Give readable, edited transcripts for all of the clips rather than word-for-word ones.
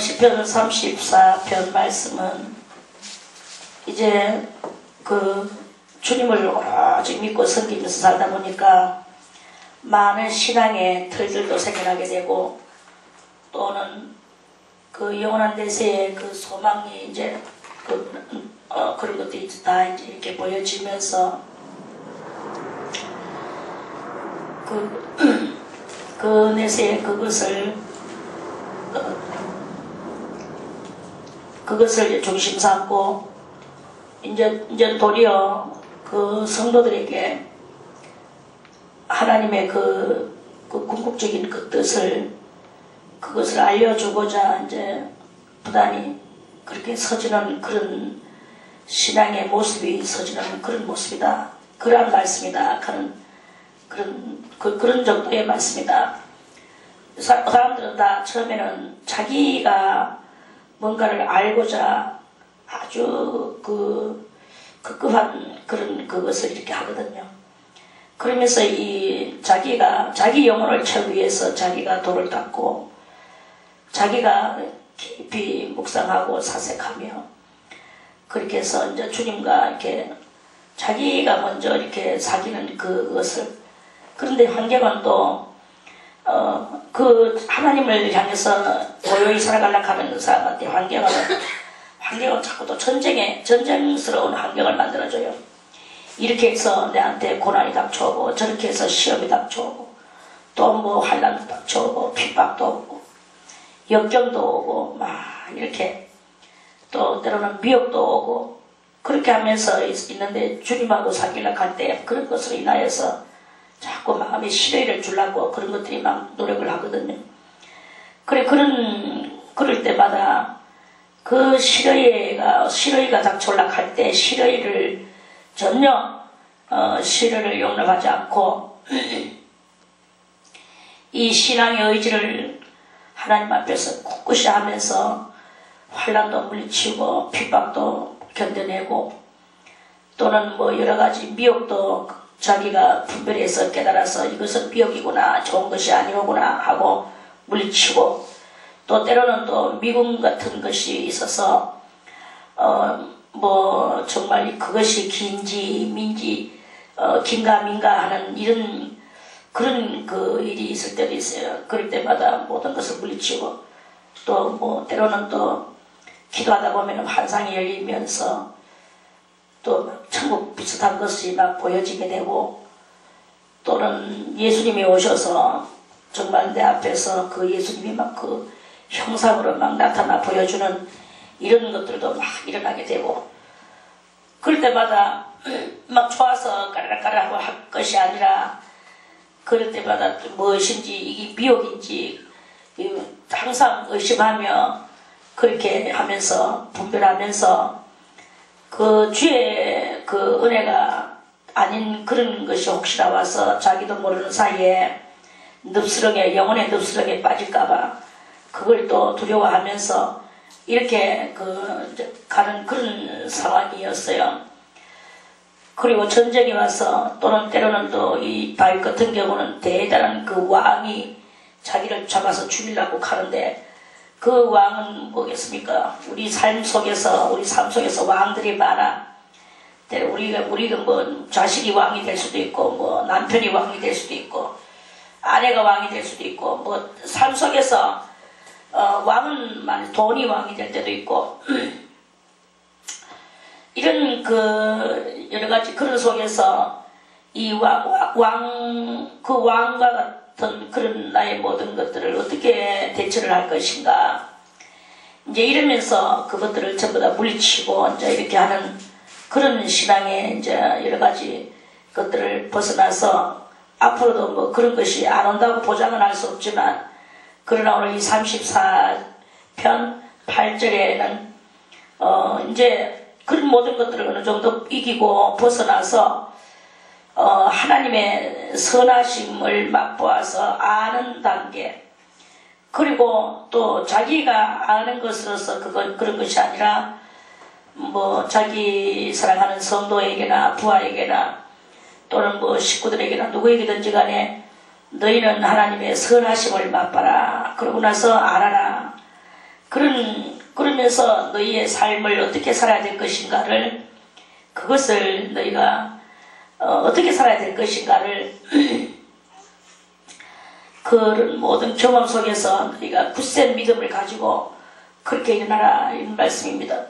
시편 34편 말씀은 이제 주님을 오직 믿고 섬기면서 살다 보니까 많은 신앙의 틀들도 생겨나게 되고, 또는 영원한 데서의 소망이 이제 그런 것들이 다 이제 이렇게 보여지면서 그 내세의 그것을 중심 삼고 이제 도리어 성도들에게 하나님의 궁극적인 그것을 알려주고자 이제 부단히 그렇게 서지는 그런 신앙의 모습이 서지는 그런 모습이다. 그러한 말씀이다. 그런 정도의 말씀이다. 사람들은 다 처음에는 자기가 뭔가를 알고자 아주 급급한 그것을 이렇게 하거든요. 그러면서 자기 영혼을 채우기 위해서 자기가 돌을 닦고 자기가 깊이 묵상하고 사색하며 그렇게 해서 이제 주님과 이렇게 자기가 먼저 이렇게 사귀는 그것을, 그런데 환경은 또 하나님을 향해서 고요히 살아가려고 하는 사람한테 환경은 자꾸 또 전쟁스러운 환경을 만들어줘요. 이렇게 해서 내한테 고난이 닥쳐오고, 저렇게 해서 시험이 닥쳐오고, 또 뭐 환난도 닥쳐오고, 핍박도 오고, 역경도 오고, 막 이렇게 또 때로는 미혹도 오고, 그렇게 하면서 있는데 주님하고 사귀려고 할 때 그런 것으로 인하여서 자꾸 마음에 시러이를 주려고 그런 것들이 막 노력을 하거든요. 그럴 때마다 그 시러이가 닥쳐오려고 할 때 시러이를 전혀 시러이를 용납하지 않고 이 신앙의 의지를 하나님 앞에서 꿋꿋이 하면서 환난도 물리치고 핍박도 견뎌내고, 또는 뭐 여러가지 미혹도 자기가 분별해서 깨달아서 이것은 미혹이구나, 좋은 것이 아니오구나 하고 물리치고, 또 때로는 또 미움 같은 것이 있어서 뭐 정말 그것이 긴지 민지 긴가 민가 하는 그런 일이 있을 때도 있어요. 그럴 때마다 모든 것을 물리치고, 또 뭐 때로는 또 기도하다 보면 환상이 열리면서 또 천국 비슷한 것이 막 보여지게 되고, 또는 예수님이 오셔서 정말 내 앞에서 예수님이 막 형상으로 막 나타나 보여주는 이런 것들도 막 일어나게 되고, 그럴 때마다 막 좋아서 까라까라 하고 할 것이 아니라, 그럴 때마다 무엇인지 이게 미혹인지 항상 의심하며 그렇게 하면서 분별하면서 주의 은혜가 아닌 그런 것이 혹시나 와서 자기도 모르는 사이에 영혼의 늪수렁에 빠질까봐 그걸 또 두려워하면서 이렇게 가는 그런 상황이었어요. 그리고 전쟁이 와서, 또는 때로는 또 이 다윗 같은 경우는 대단한 왕이 자기를 잡아서 죽이려고 하는데, 그 왕은 뭐겠습니까? 우리 삶 속에서 왕들이 많아. 우리가 뭐 자식이 왕이 될 수도 있고, 뭐 남편이 왕이 될 수도 있고, 아내가 왕이 될 수도 있고, 뭐 삶 속에서 왕은 많이 돈이 왕이 될 때도 있고 이런 여러가지 그런 속에서 이 왕과 같은 그런 나의 모든 것들을 어떻게 대처를 할 것인가, 이제 이러면서 그것들을 전부 다 물리치고 이제 이렇게 하는 그런 신앙의 이제 여러가지 것들을 벗어나서, 앞으로도 뭐 그런 것이 안 온다고 보장은 할 수 없지만, 그러나 오늘 이 34편 8절에는 이제 그런 모든 것들을 어느 정도 이기고 벗어나서 하나님의 선하심을 맛보아서 아는 단계, 그리고 또 자기가 아는 것으로서 그런 것이 아니라 뭐 자기 사랑하는 성도에게나 부하에게나 또는 뭐 식구들에게나 누구에게든지 간에 너희는 하나님의 선하심을 맛봐라. 그러고 나서 알아라. 그러면서 너희의 삶을 어떻게 살아야 될 것인가를, 그것을 너희가 어떻게 살아야 될 것인가를 그런 모든 경험 속에서 너희가 굳센 믿음을 가지고 그렇게 일어나라, 이런 말씀입니다.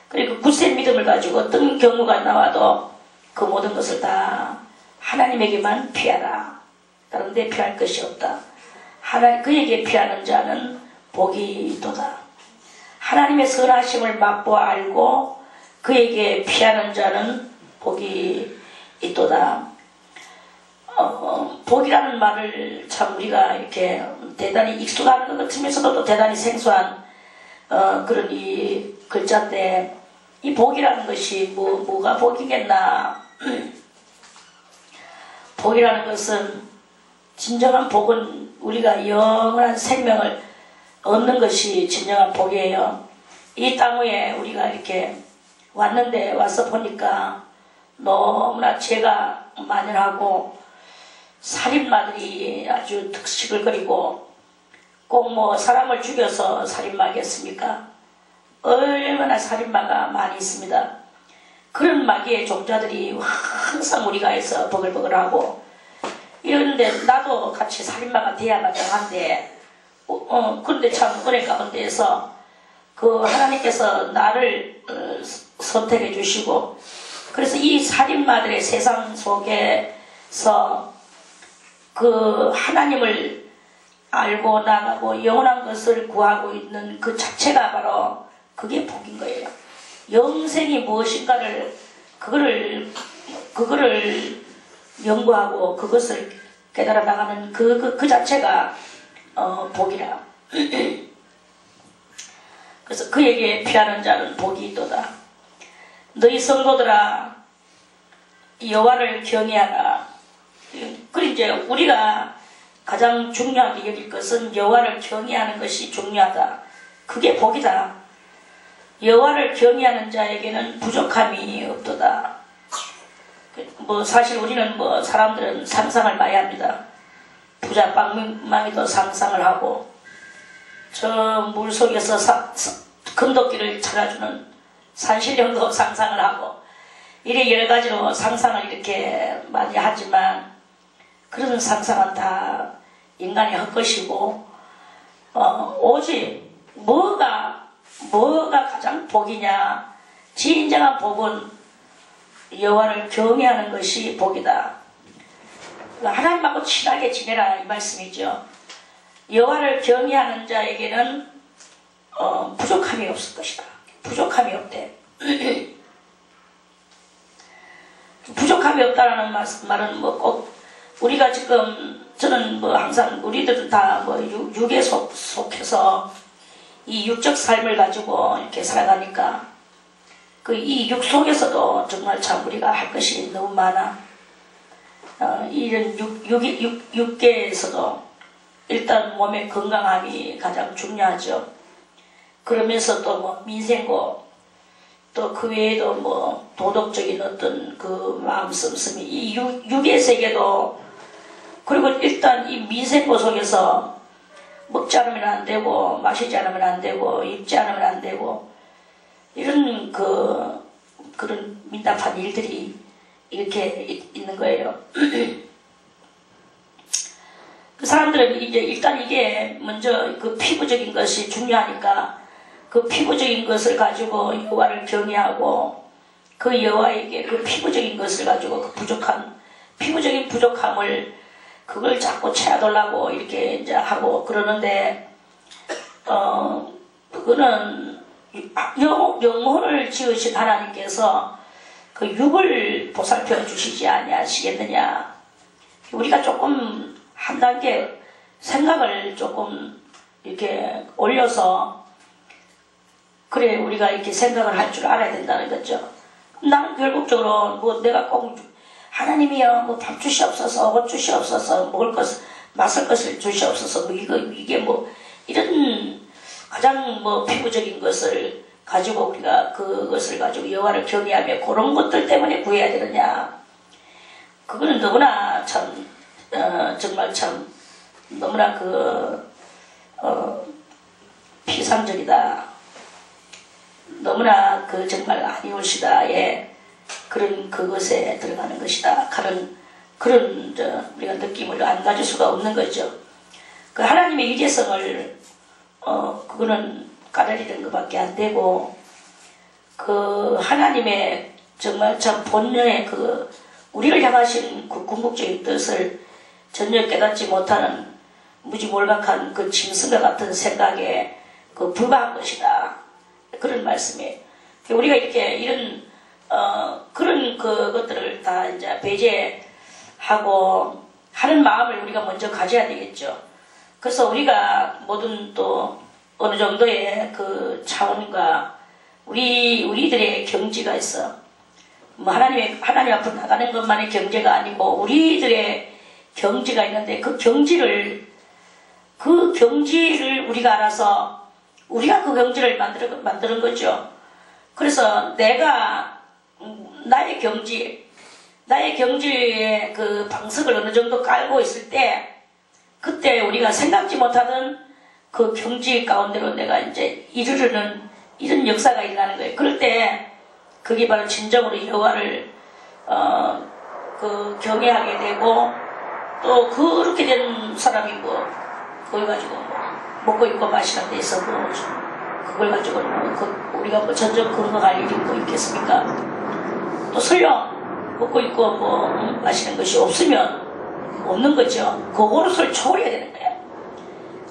그리고 굳센 믿음을 가지고 어떤 경우가 나와도 그 모든 것을 다 하나님에게만 피하라. 다른 데 피할 것이 없다. 그에게 피하는 자는 복이 있도다. 하나님의 선하심을 맛보아 알고 그에게 피하는 자는 복이 있도다. 복이라는 말을 참 우리가 이렇게 대단히 익숙한 것 같으면서도 또 대단히 생소한 그런 이 글자인데, 이 복이라는 것이 뭐가 복이겠나. 복이라는 것은, 진정한 복은 우리가 영원한 생명을 얻는 것이 진정한 복이에요. 이 땅 위에 우리가 이렇게 왔는데, 와서 보니까 너무나 죄가 만연하고 살인마들이 아주 득식을 꼭 뭐 사람을 죽여서 살인마겠습니까? 얼마나 살인마가 많이 있습니다. 그런 마귀의 종자들이 항상 우리 가에서 버글버글하고 이런데, 나도 같이 살인마가 돼야 마땅한데, 그런데 참 은혜 가운데에서 그 하나님께서 나를 선택해 주시고, 그래서 이 살인마들의 세상 속에서 그 하나님을 알고 나가고 영원한 것을 구하고 있는 그 자체가 바로 그게 복인 거예요. 영생이 무엇인가를 그거를 연구하고 그것을 깨달아 나가는 그 자체가 복이라. 그래서 그에게 피하는 자는 복이 있도다. 너희 성도들아, 여호와를 경외하라. 그리고 이제 우리가 가장 중요하게 여길 것은 여호와를 경외하는 것이 중요하다. 그게 복이다. 여호와를 경외하는 자에게는 부족함이 없도다. 뭐 사실 우리는 뭐 사람들은 상상을 많이 합니다. 부자 빵망이도 상상을 하고, 저 물속에서 금도끼를 찾아주는 산신령도 상상을 하고, 이래 여러 가지로 상상을 이렇게 많이 하지만, 그런 상상은 다 인간이 헛것이고, 오직 뭐가 가장 복이냐. 진정한 복은 여호와를 경외하는 것이 복이다. 하나님하고 친하게 지내라, 이 말씀이죠. 여호와를 경외하는 자에게는 부족함이 없을 것이다. 부족함이 없대. 부족함이 없다라는 말은 뭐 꼭 우리가 지금, 저는 뭐 항상 우리들은 다 뭐 육에 속해서 이 육적 삶을 가지고 이렇게 살아가니까 이 육 속에서도 정말 참 우리가 할 것이 너무 많아. 이런 육계에서도 일단 몸의 건강함이 가장 중요하죠. 그러면서 또 뭐 민생고, 또 그 외에도 뭐 도덕적인 어떤 그 마음 씀씀이, 이 육의 세계도, 그리고 일단 이 민생고 속에서 먹지 않으면 안 되고, 마시지 않으면 안 되고, 입지 않으면 안 되고, 이런 그런 민답한 일들이 이렇게 있는 거예요. 그 사람들은 이제 일단 이게 먼저 그 피부적인 것이 중요하니까 그 피부적인 것을 가지고 여호와를 경외하고, 그 여호와에게 그 피부적인 것을 가지고 그 피부적인 부족함을 그걸 자꾸 채워달라고 이렇게 이제 하고 그러는데, 그거는 영혼을 지으신 하나님께서 그 육을 보살펴 주시지 아니하시겠느냐. 우리가 조금 한 단계 생각을 조금 이렇게 올려서, 그래 우리가 이렇게 생각을 할 줄 알아야 된다는 거죠. 나는 결국적으로 뭐 내가 꼭 하나님이여 뭐 밥 주시옵소서, 옷 주시옵소서, 먹을 것, 마실 것을 주시옵소서, 뭐 이게 뭐 이런 가장 뭐 피부적인 것을 가지고 우리가 그것을 가지고 여호와를 경외하며 그런 것들 때문에 구해야 되느냐. 그거는 너무나 참 정말 참 너무나 피상적이다. 너무나 그 정말 아니올시다의 그런 그것에 들어가는 것이다. 그런 우리가 느낌을 안 가질 수가 없는 거죠. 그 하나님의 유재성을 그거는 까다리는 것밖에 안 되고, 그 하나님의 정말 참 본연의 그 우리를 향하신 그 궁극적인 뜻을 전혀 깨닫지 못하는 무지몰각한 그 짐승과 같은 생각에 그 불과한 것이다. 그런 말씀이에요. 우리가 이렇게 이런 그런 그것들을 다 이제 배제하고 하는 마음을 우리가 먼저 가져야 되겠죠. 그래서 우리가 모든 또 어느 정도의 그 차원과 우리들의 경지가 있어. 뭐 하나님 앞으로 나가는 것만의 경제가 아니고 우리들의 경지가 있는데 그 경지를 우리가 알아서 우리가 그 경지를 만드는 거죠. 그래서 내가 나의 경지의 그 방석을 어느 정도 깔고 있을 때 그때 우리가 생각지 못하던 그 경지 가운데로 내가 이제 이르르는 이런 역사가 일어나는 거예요. 그럴 때 그게 바로 진정으로 여호와를 그 경외하게 되고 또 그렇게 된 사람이 뭐 그걸 가지고 뭐 먹고 입고 마시는 데 있어 뭐 그걸 가지고 뭐 우리가 뭐 전적 건강할 일이 뭐 있겠습니까? 또 설령 먹고 입고 뭐 마시는 것이 없으면 없는 거죠. 그것을 초월해야 되는 거야.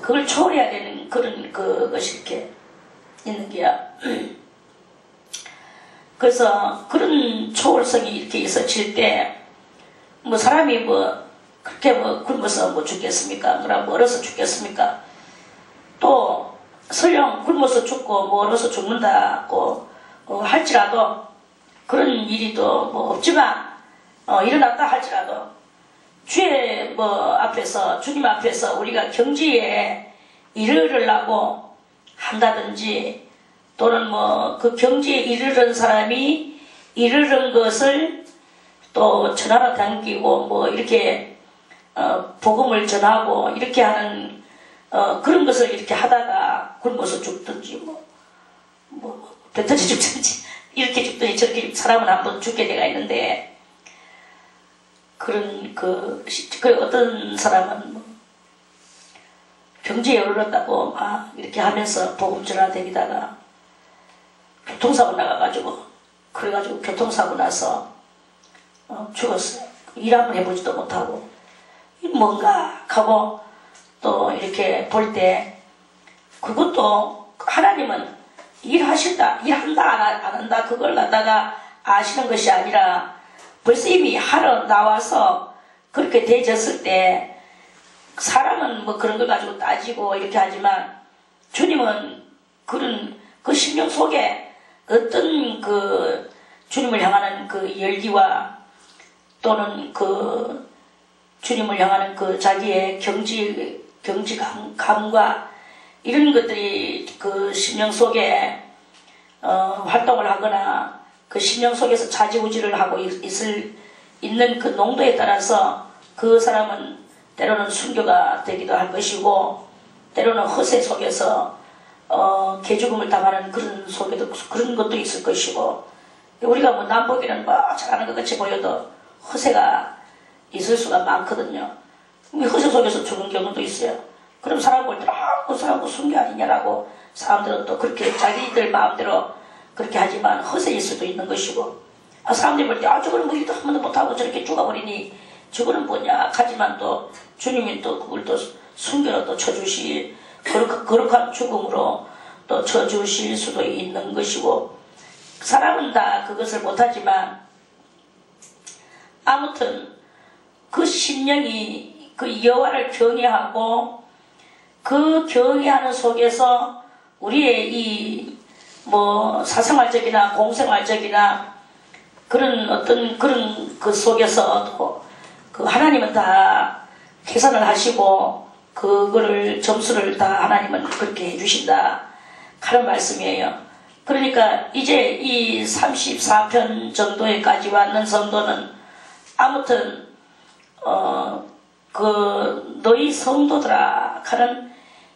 그걸 초월해야 되는 그런 그것이 이렇게 있는 게야. 그래서 그런 초월성이 이렇게 있어질 때 뭐 사람이 뭐 그렇게 뭐 굶어서 뭐 죽겠습니까? 뭐라 멀어서 죽겠습니까? 또 설령 굶어서 죽고 뭐 얼어서 죽는다고 할지라도 그런 일이 또 뭐 없지만 일어났다 할지라도 주님 앞에서 우리가 경지에 이르르려고 한다든지 또는 뭐 그 경지에 이르른 사람이 이르른 것을 또 전하러 다니고 뭐 이렇게 복음을 전하고 이렇게 하는 그런 것을 이렇게 하다가 굶어서 죽든지 뭐 배 터져 죽든지 이렇게 죽든지 저렇게 사람은 한번 죽게 돼가 있는데 그런 어떤 사람은 뭐 경지에 오르렀다고 막 이렇게 하면서 복음 전하 다니다가 교통사고 나가가지고 그래가지고 교통사고 나서 죽었어요. 일 한번 해보지도 못하고 뭔가 하고 또 이렇게 볼 때 그것도 하나님은 일한다 안 한다 그걸 갖다가 아시는 것이 아니라 벌써 이미 하러 나와서 그렇게 되졌을 때 사람은 뭐 그런 걸 가지고 따지고 이렇게 하지만 주님은 그런 그 심령 속에 어떤 그 주님을 향하는 그 열기와 또는 그 주님을 향하는 그 자기의 경지감과 이런 것들이 그 심령 속에 활동을 하거나 그 심령 속에서 좌지우지를 하고 있는 그 농도에 따라서 그 사람은 때로는 순교가 되기도 할 것이고 때로는 허세 속에서 개죽음을 당하는 그런 속에도 그런 것도 있을 것이고 우리가 뭐 남보기는 뭐 잘하는 것 같이 보여도 허세가 있을 수가 많거든요. 허세 속에서 죽은 경우도 있어요. 그럼 사람 볼 때 그 사람 뭐 순교 아니냐라고 사람들은 또 그렇게 자기들 마음대로 그렇게 하지만 허세일 수도 있는 것이고 사람들이 볼 때 저거는 뭐 일도 한 번도 못하고 저렇게 죽어버리니 저거는 뭐냐 하지만 또 주님이 또 그걸 또 순교로 또 쳐주실 거룩한 죽음으로 또 쳐주실 수도 있는 것이고 사람은 다 그것을 못하지만 아무튼 그 심령이 그 여호와를 경외하고 그 경외하는 속에서 우리의 이 뭐 사생활적이나 공생활적이나 그런 어떤 그런 그 속에서 그 하나님은 다 계산을 하시고 그거를 점수를 다 하나님은 그렇게 해주신다 하는 말씀이에요. 그러니까 이제 이 34편 정도에까지 왔는 성도는 아무튼 그 너희 성도들아 하는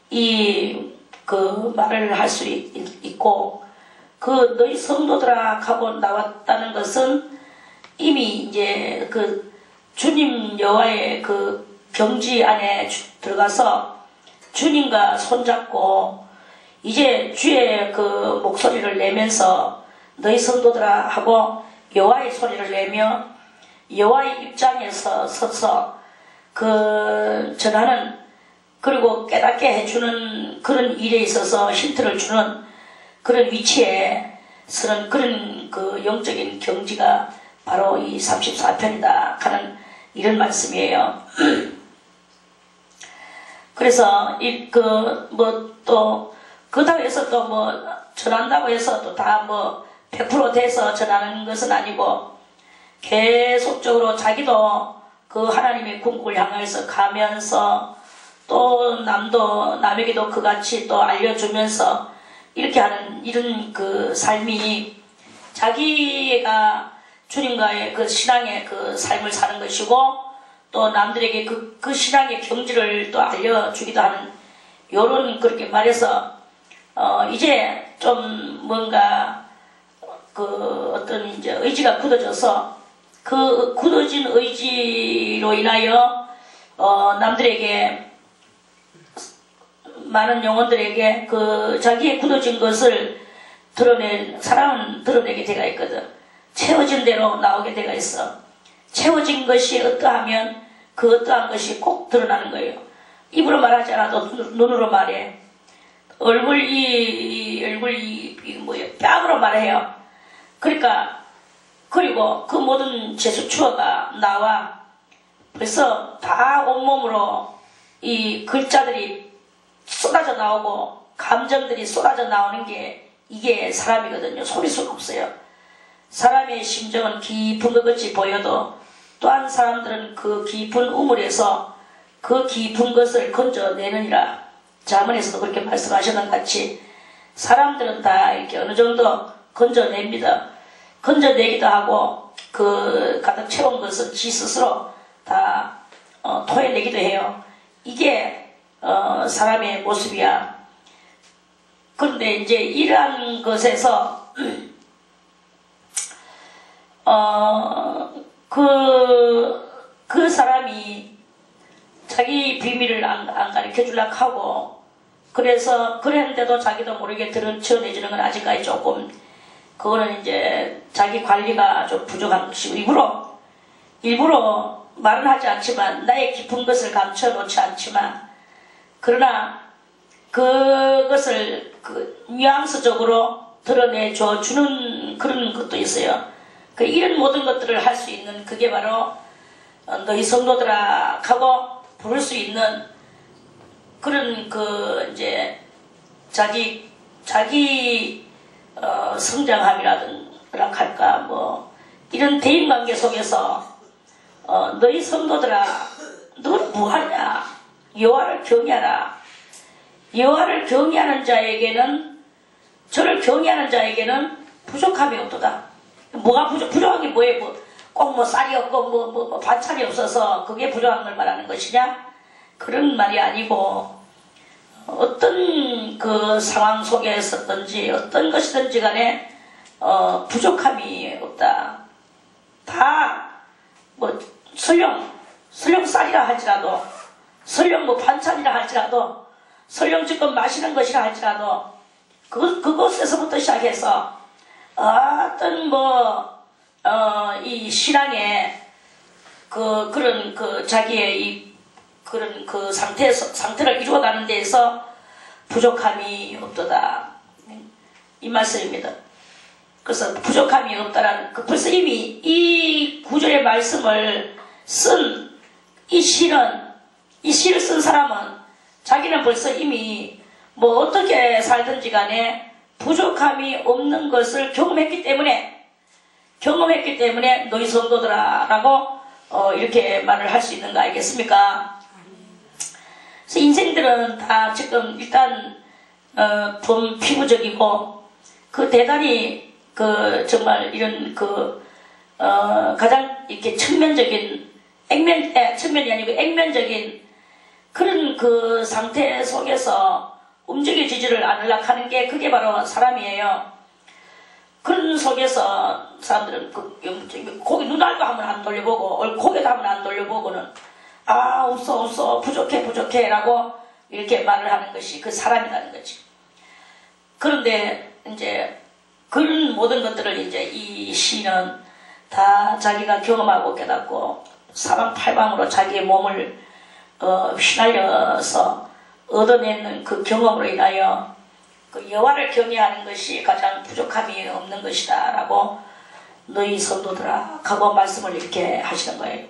이 그 말을 할 수 있고, 그 너희 성도들아 하고 나왔다는 것은 이미 이제 그 주님 여호와의 그 경지 안에 들어가서 주님과 손잡고 이제 주의 그 목소리를 내면서 너희 성도들아 하고 여호와의 소리를 내며 여호와의 입장에서 서서 그 전하는, 그리고 깨닫게 해주는 그런 일에 있어서 힌트를 주는 그런 위치에 서는 그런 그 영적인 경지가 바로 이 34편이다 하는 이런 말씀이에요. 그래서 그렇다고 해서 또 뭐 전한다고 해서 또 다 뭐 100% 돼서 전하는 것은 아니고, 계속적으로 자기도 그 하나님의 궁극을 향해서 가면서 또 남에게도 그같이 또 알려주면서 이렇게 하는 이런 그 삶이 자기가 주님과의 그 신앙의 그 삶을 사는 것이고, 또 남들에게 그 신앙의 경지를 또 알려주기도 하는, 요런 그렇게 말해서 이제 좀 뭔가 그 어떤 이제 의지가 굳어져서 그 굳어진 의지로 인하여 남들에게, 많은 영혼들에게 그 자기의 굳어진 것을 사람은 드러내게 되가 있거든. 채워진 대로 나오게 되가 있어. 채워진 것이 어떠하면 그 어떠한 것이 꼭 드러나는 거예요. 입으로 말하지 않아도 눈으로 말해. 얼굴 뺨으로 말해요. 그러니까, 그리고 그 모든 제수추어가 나와 벌써 다 온몸으로 이 글자들이 쏟아져 나오고 감정들이 쏟아져 나오는 게 이게 사람이거든요. 소리수가 없어요. 사람의 심정은 깊은 것 같이 보여도 또한 사람들은 그 깊은 우물에서 그 깊은 것을 건져내느니라. 자문에서도 그렇게 말씀하셨던 같이 사람들은 다 이렇게 어느 정도 건져냅니다. 건져내기도 하고 그 가득 채운 것은 지 스스로 다 토해내기도 해요. 이게 사람의 모습이야. 그런데 이제 이러한 것에서 그 사람이 자기 비밀을 안 가르쳐 주려고 하고, 그래서 그랬는데도 자기도 모르게 드러내주는 건 아직까지 조금, 그거는 이제 자기 관리가 좀 부족한 것이고, 일부러 말은 하지 않지만, 나의 깊은 것을 감춰 놓지 않지만, 그러나 그것을 뉘앙스적으로 드러내줘 주는 그런 것도 있어요. 이런 모든 것들을 할 수 있는, 그게 바로 너희 성도들아 하고 부를 수 있는 그런 이제 자기 성장함이라든가 할까, 뭐 이런 대인관계 속에서 너희 성도들아, 너는 뭐하냐? 여호와를 경외하라. 여호와를 경외하는 자에게는, 저를 경외하는 자에게는 부족함이 없도다. 뭐가 부족한 게 뭐예요? 꼭 뭐 쌀이 없고 뭐 반찬이 없어서 그게 부족한 걸 말하는 것이냐? 그런 말이 아니고, 어떤 그 상황 속에 있었든지 어떤 것이든지 간에 부족함이 없다. 다 뭐 설령 쌀이라 할지라도, 설령 뭐 반찬이라 할지라도, 설령 지금 마시는 것이라 할지라도 그것에서부터 시작해서 어떤 이 신앙의 그런 자기의 그런 상태를 이루어가는 데에서 부족함이 없도다. 이 말씀입니다. 그래서 부족함이 없다라는, 벌써 이미 이 구절의 말씀을 쓴 이 시를 쓴 사람은 자기는 벌써 이미 뭐 어떻게 살든지 간에 부족함이 없는 것을 경험했기 때문에 너희 성도들아라고 이렇게 말을 할 수 있는 거 아니겠습니까? 그래서 인생들은 다 지금 일단 피부적이고 대단히 정말 이런 가장 이렇게 측면적인 측면이 아니고 액면적인 그런 상태 속에서 움직여지지를 않으려고 하는 게 그게 바로 사람이에요. 그런 속에서 사람들은 고개 눈알도 한번 안 돌려보고 고개도 한번 안 돌려보고는 아 없어 부족해 라고 이렇게 말을 하는 것이 그 사람이라는 거지. 그런데 이제 그런 모든 것들을 이제 이 시인은 다 자기가 경험하고 깨닫고 사방팔방으로 자기의 몸을 휘날려서 얻어내는 그 경험으로 인하여 그 여호와를 경외하는 것이 가장 부족함이 없는 것이다 라고 너희 성도들아 하고 말씀을 이렇게 하시는 거예요.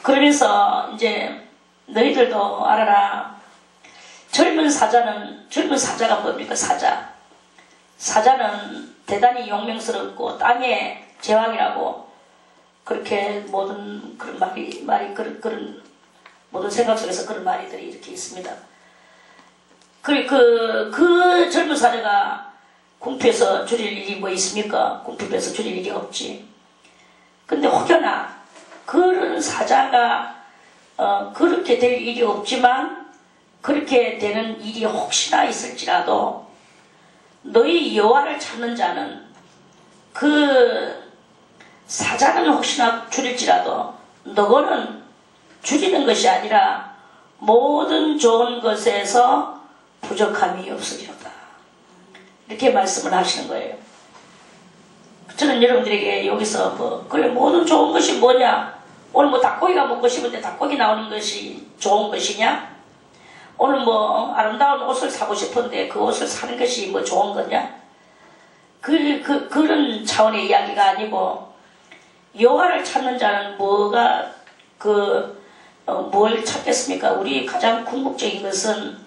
그러면서 이제 너희들도 알아라. 젊은 사자가 뭡니까? 사자는 대단히 용맹스럽고 땅의 제왕이라고 그렇게 모든 그런 그런 모든 생각 속에서 그런 말들이 이렇게 있습니다. 그 젊은 사자가 궁핍에서 줄일 일이 뭐 있습니까? 궁핍에서 줄일 일이 없지. 근데 혹여나 그런 사자가 그렇게 될 일이 없지만 그렇게 되는 일이 혹시나 있을지라도 너희 여호와를 찾는 자는 그 사자는 혹시나 줄일지라도 너거는 줄이는 것이 아니라 모든 좋은 것에서 부족함이 없으리로다. 이렇게 말씀을 하시는 거예요. 저는 여러분들에게 여기서 그래 모든 좋은 것이 뭐냐? 오늘 뭐 닭고기가 먹고 싶은데 닭고기 나오는 것이 좋은 것이냐? 오늘 뭐 아름다운 옷을 사고 싶은데 그 옷을 사는 것이 뭐 좋은 거냐? 그런 차원의 이야기가 아니고 여호와를 찾는 자는 뭘 찾겠습니까? 우리 가장 궁극적인 것은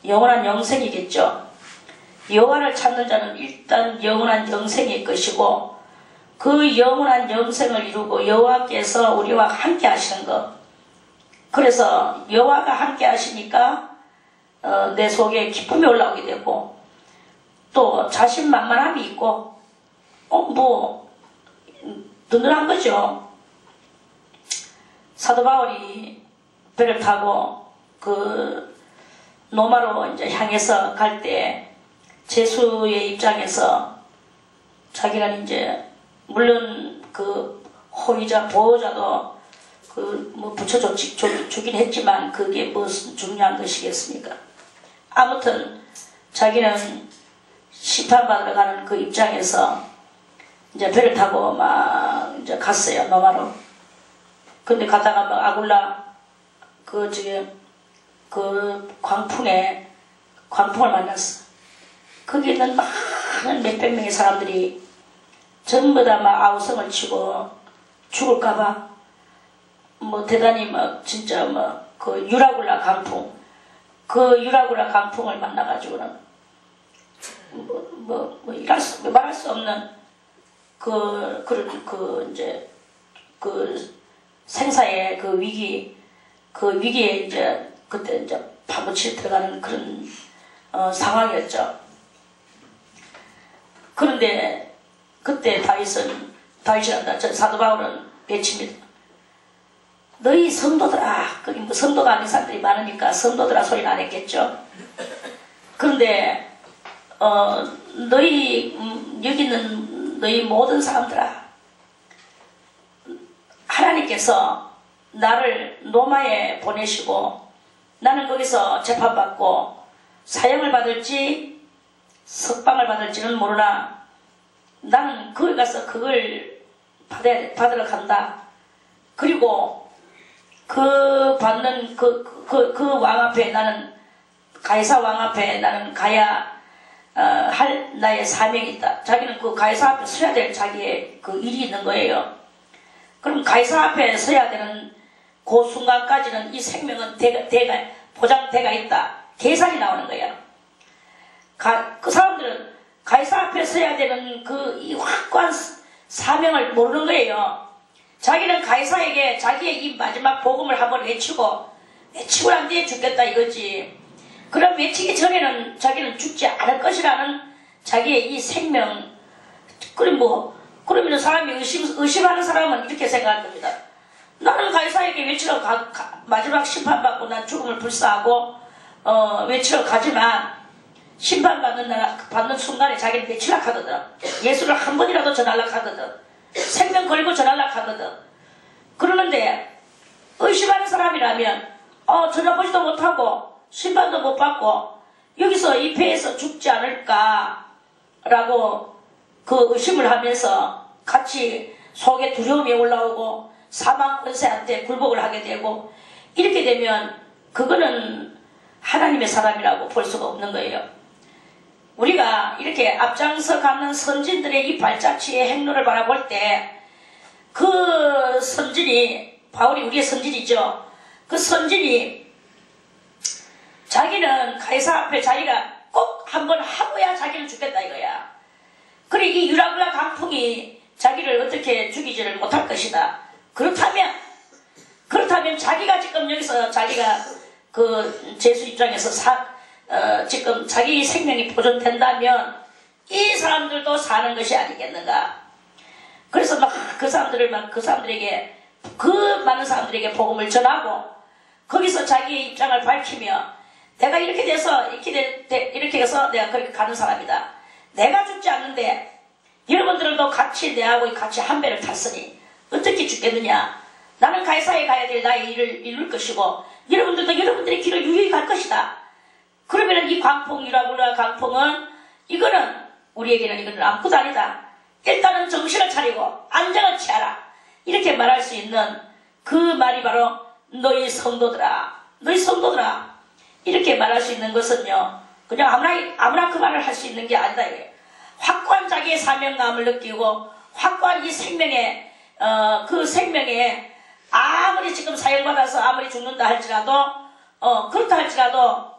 영원한 영생이겠죠. 여호와를 찾는 자는 일단 영원한 영생일 것이고 그 영원한 영생을 이루고 여호와께서 우리와 함께 하시는 것. 그래서 여호와가 함께 하시니까 내 속에 기쁨이 올라오게 되고 또 자신만만함이 있고 든든한 거죠. 사도 바울이 배를 타고 그 노마로 이제 향해서 갈 때 제수의 입장에서 자기는 이제 물론 그 호의자 보호자도 붙여주긴 했지만 그게 무슨 중요한 것이겠습니까? 아무튼 자기는 심판받으러 가는 그 입장에서 이제 배를 타고 막 이제 갔어요, 노마로. 근데 가다가 막 아굴라 그 광풍을 만났어. 거기 있는 많은 몇백 명의 사람들이 전부 다 막 아우성을 치고 죽을까봐 대단히 진짜 그 유라굴라 강풍, 그 유라굴라 강풍을 만나가지고는 말할 수 없는 생사의 그 위기에 이제 그때 이제 파묻혀 들어가는 그런 상황이었죠. 그런데 그때 다윗이란다. 사도 바울은 외칩니다. 너희 성도들아, 거기 성도가 아닌 사람들이 많으니까 성도들아 소리는 안 했겠죠. 그런데 여기 있는 너희 모든 사람들아, 하나님께서 나를 로마에 보내시고 나는 거기서 재판받고 사형을 받을지 석방을 받을지는 모르나 나는 거기 가서 그걸 받으러 간다. 그리고 그 받는 그 왕 앞에 나는 가이사 왕 앞에 나는 가야 할 나의 사명이 있다. 자기는 그 가이사 앞에 서야 될 자기의 그 일이 있는 거예요. 그럼 가이사 앞에 서야 되는 그 순간까지는 이 생명은 보장대가 있다. 계산이 나오는 거예요. 그 사람들은 가이사 앞에 서야 되는 이 확고한 사명을 모르는 거예요. 자기는 가이사에게 자기의 이 마지막 복음을 한번 외치고 난 뒤에 죽겠다 이거지. 그럼 외치기 전에는 자기는 죽지 않을 것이라는 자기의 이 생명. 그러면 사람이 의심하는 사람은 이렇게 생각할 겁니다. 나는 가이사에게 외치러 마지막 심판받고 난 죽음을 불사하고 외치러 가지만 심판받는 순간에 자기는 내치려고 하거든. 예수를 한 번이라도 전하려고 하거든. 생명 걸고 전하려고 하거든. 그러는데 의심하는 사람이라면 전화보지도 못하고 심판도 못 받고 여기서 이 배에서 죽지 않을까라고 그 의심을 하면서 같이 속에 두려움이 올라오고 사망 권세한테 굴복을 하게 되고 이렇게 되면 그거는 하나님의 사람이라고 볼 수가 없는 거예요. 우리가 이렇게 앞장서 가는 선진들의 이 발자취의 행로를 바라볼 때 그 선진이 바울이 우리의 선진이죠. 그 선진이 자기는 가이사 앞에 자기가 꼭 한번 하고야 자기는 죽겠다 이거야. 그래 이 유라굴라 강풍이 자기를 어떻게 죽이지를 못할 것이다. 그렇다면 자기가 지금 여기서 자기가 그 제수 입장에서 지금 자기 생명이 보존된다면 이 사람들도 사는 것이 아니겠는가. 그래서 막 그 사람들에게 그 많은 사람들에게 복음을 전하고 거기서 자기의 입장을 밝히며 내가 이렇게 돼서 이렇게 해서 내가 그렇게 가는 사람이다. 내가 죽지 않는데 여러분들도 같이 내하고 같이 한 배를 탔으니 어떻게 죽겠느냐. 나는 가이사에 가야 될 나의 일을 이룰 것이고 여러분들도 여러분들의 길을 유유히 갈 것이다. 그러면 이 광풍 유라굴라 강풍은 이거는 우리에게는 이거는 아무것도 아니다. 일단은 정신을 차리고 안정을 취하라. 이렇게 말할 수 있는 그 말이 바로 너희 성도들아 이렇게 말할 수 있는 것은요 그냥 아무나 그 말을 할 수 있는 게 아니다. 확고한 자기의 사명감을 느끼고 확고한 이 생명의 그 생명에 아무리 지금 사형받아서 아무리 죽는다 할지라도 그렇다 할지라도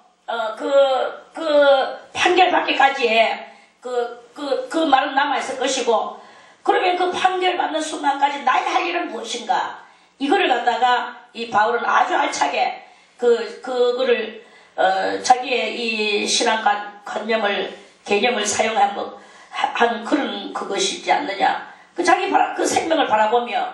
그 판결 받기까지의 그 말은 남아있을 것이고 그러면 그 판결 받는 순간까지 나의 할 일은 무엇인가 이거를 갖다가 이 바울은 아주 알차게 그거를 자기의 이 개념을 사용한 그런 그것이지 않느냐. 그 생명을 바라보며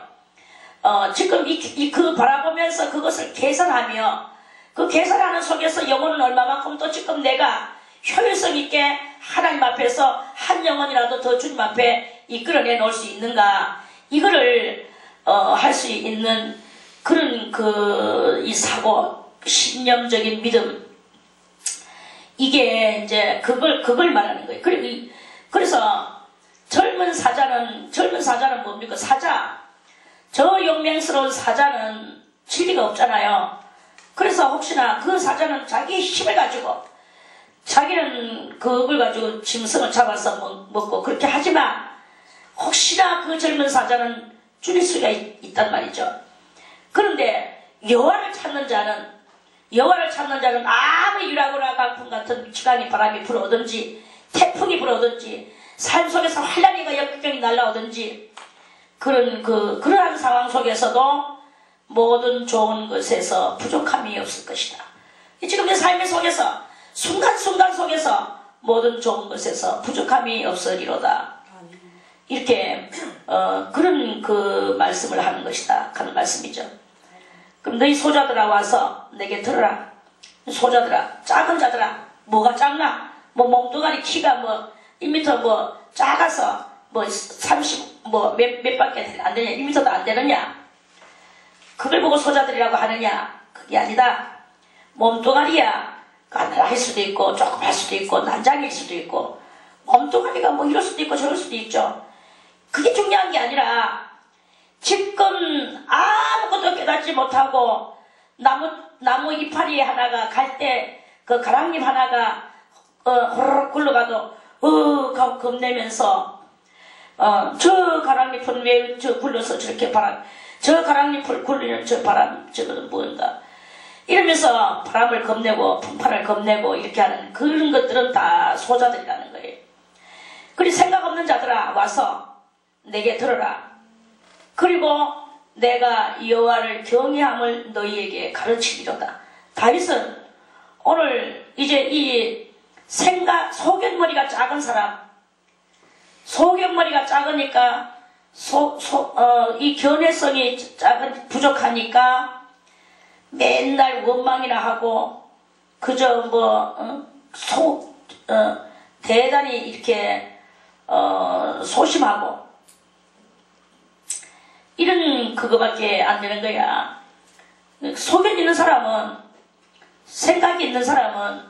지금 그 바라보면서 그것을 개선하며 그 개선하는 속에서 영혼은 얼마만큼 또 지금 내가 효율성 있게 하나님 앞에서 한 영혼이라도 더 주님 앞에 이끌어내 놓을 수 있는가 이거를 할 수 있는 그런 이 사고 신념적인 믿음 이게 이제 그걸 말하는 거예요. 그래서 젊은 사자는 뭡니까? 저 용맹스러운 사자는 진리가 없잖아요. 그래서 혹시나 그 사자는 자기의 힘을 가지고 자기는 그걸 가지고 짐승을 잡아서 먹고 그렇게 하지만 혹시나 그 젊은 사자는 줄일 수가 있단 말이죠. 그런데 여호와를 찾는 자는 아무리 유라굴라 강풍 같은 지강의 바람이 불어오든지 태풍이 불어오든지 삶 속에서 환란이가 역경이 날라오든지 그러한 상황 속에서도 모든 좋은 것에서 부족함이 없을 것이다. 지금 내 삶의 속에서 순간순간 속에서 모든 좋은 것에서 부족함이 없으리로다. 이렇게 그런 그 말씀을 하는 것이다 하는 말씀이죠. 그럼 너희 소자들아 와서 내게 들으라. 소자들아, 작은 자들아, 뭐가 작나? 몸뚱아리 키가 1m 작아서 30 몇 밖에 안 되냐? 1m도 안 되느냐? 그걸 보고 소자들이라고 하느냐? 그게 아니다. 몸뚱아리야. 가늘할 수도 있고 조금 할 수도 있고 난장일 수도 있고 몸뚱아리가 이럴 수도 있고 저럴 수도 있죠. 그게 중요한 게 아니라 지금 아무것도 깨닫지 못하고 나무 이파리 하나가 갈 때 그 가랑잎 하나가 호로록 굴러가도 겁내면서 저 가랑잎은 왜 굴러서 저렇게 저 가랑잎을 굴리는 저 바람 저거는 뭔가 이러면서 바람을 겁내고 풍파를 겁내고 이렇게 하는 그런 것들은 다 소자들이라는 거예요. 그리고 생각 없는 자들아 와서 내게 들어라. 그리고 내가 여호와를 경외함을 너희에게 가르치리로다. 다윗은 오늘 이제 이 소견머리가 작은 사람, 소견머리가 작으니까 이 견해성이 부족하니까 맨날 원망이나 하고 그저 대단히 이렇게 소심하고 이런 그거밖에 안 되는 거야. 속에 있는 사람은, 생각이 있는 사람은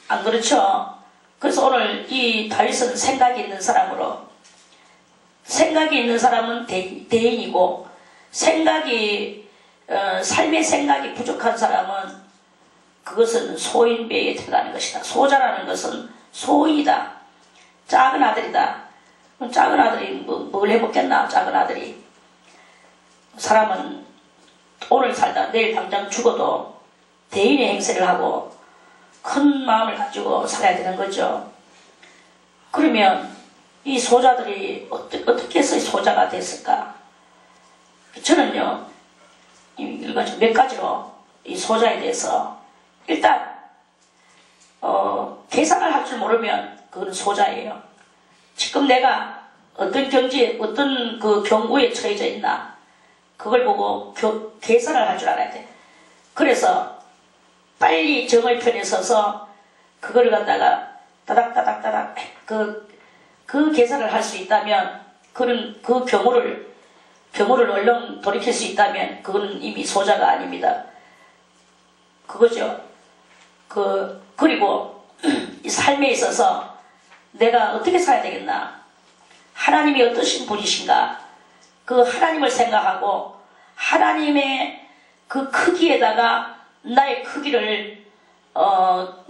안 그렇죠. 그래서 오늘 이 다윗은 생각이 있는 사람으로, 생각이 있는 사람은 대인이고, 삶의 생각이 부족한 사람은 그것은 소인배에 들어가는 것이다. 소자라는 것은 소인이다. 작은 아들이다. 작은 아들이 뭘 해먹겠나. 작은 아들이. 사람은 오늘 살다 내일 당장 죽어도 대인의 행세를 하고 큰 마음을 가지고 살아야 되는 거죠. 그러면 이 소자들이 어떻게 해서 소자가 됐을까? 저는요, 몇 가지로 이 소자에 대해서, 일단 계산을 할 줄 모르면 그건 소자예요. 지금 내가 어떤 경지에, 어떤 그 경우에 처해져 있나, 그걸 보고 계산을 할 줄 알아야 돼. 그래서 빨리 정의편에 서서 그걸 갖다가 따닥따닥따닥 그 계산을 할 수 있다면, 그 경우를 얼른 돌이킬 수 있다면 그건 이미 소자가 아닙니다. 그거죠. 그리고 이 삶에 있어서 내가 어떻게 살아야 되겠나, 하나님이 어떠신 분이신가, 그 하나님을 생각하고 하나님의 그 크기에다가 나의 크기를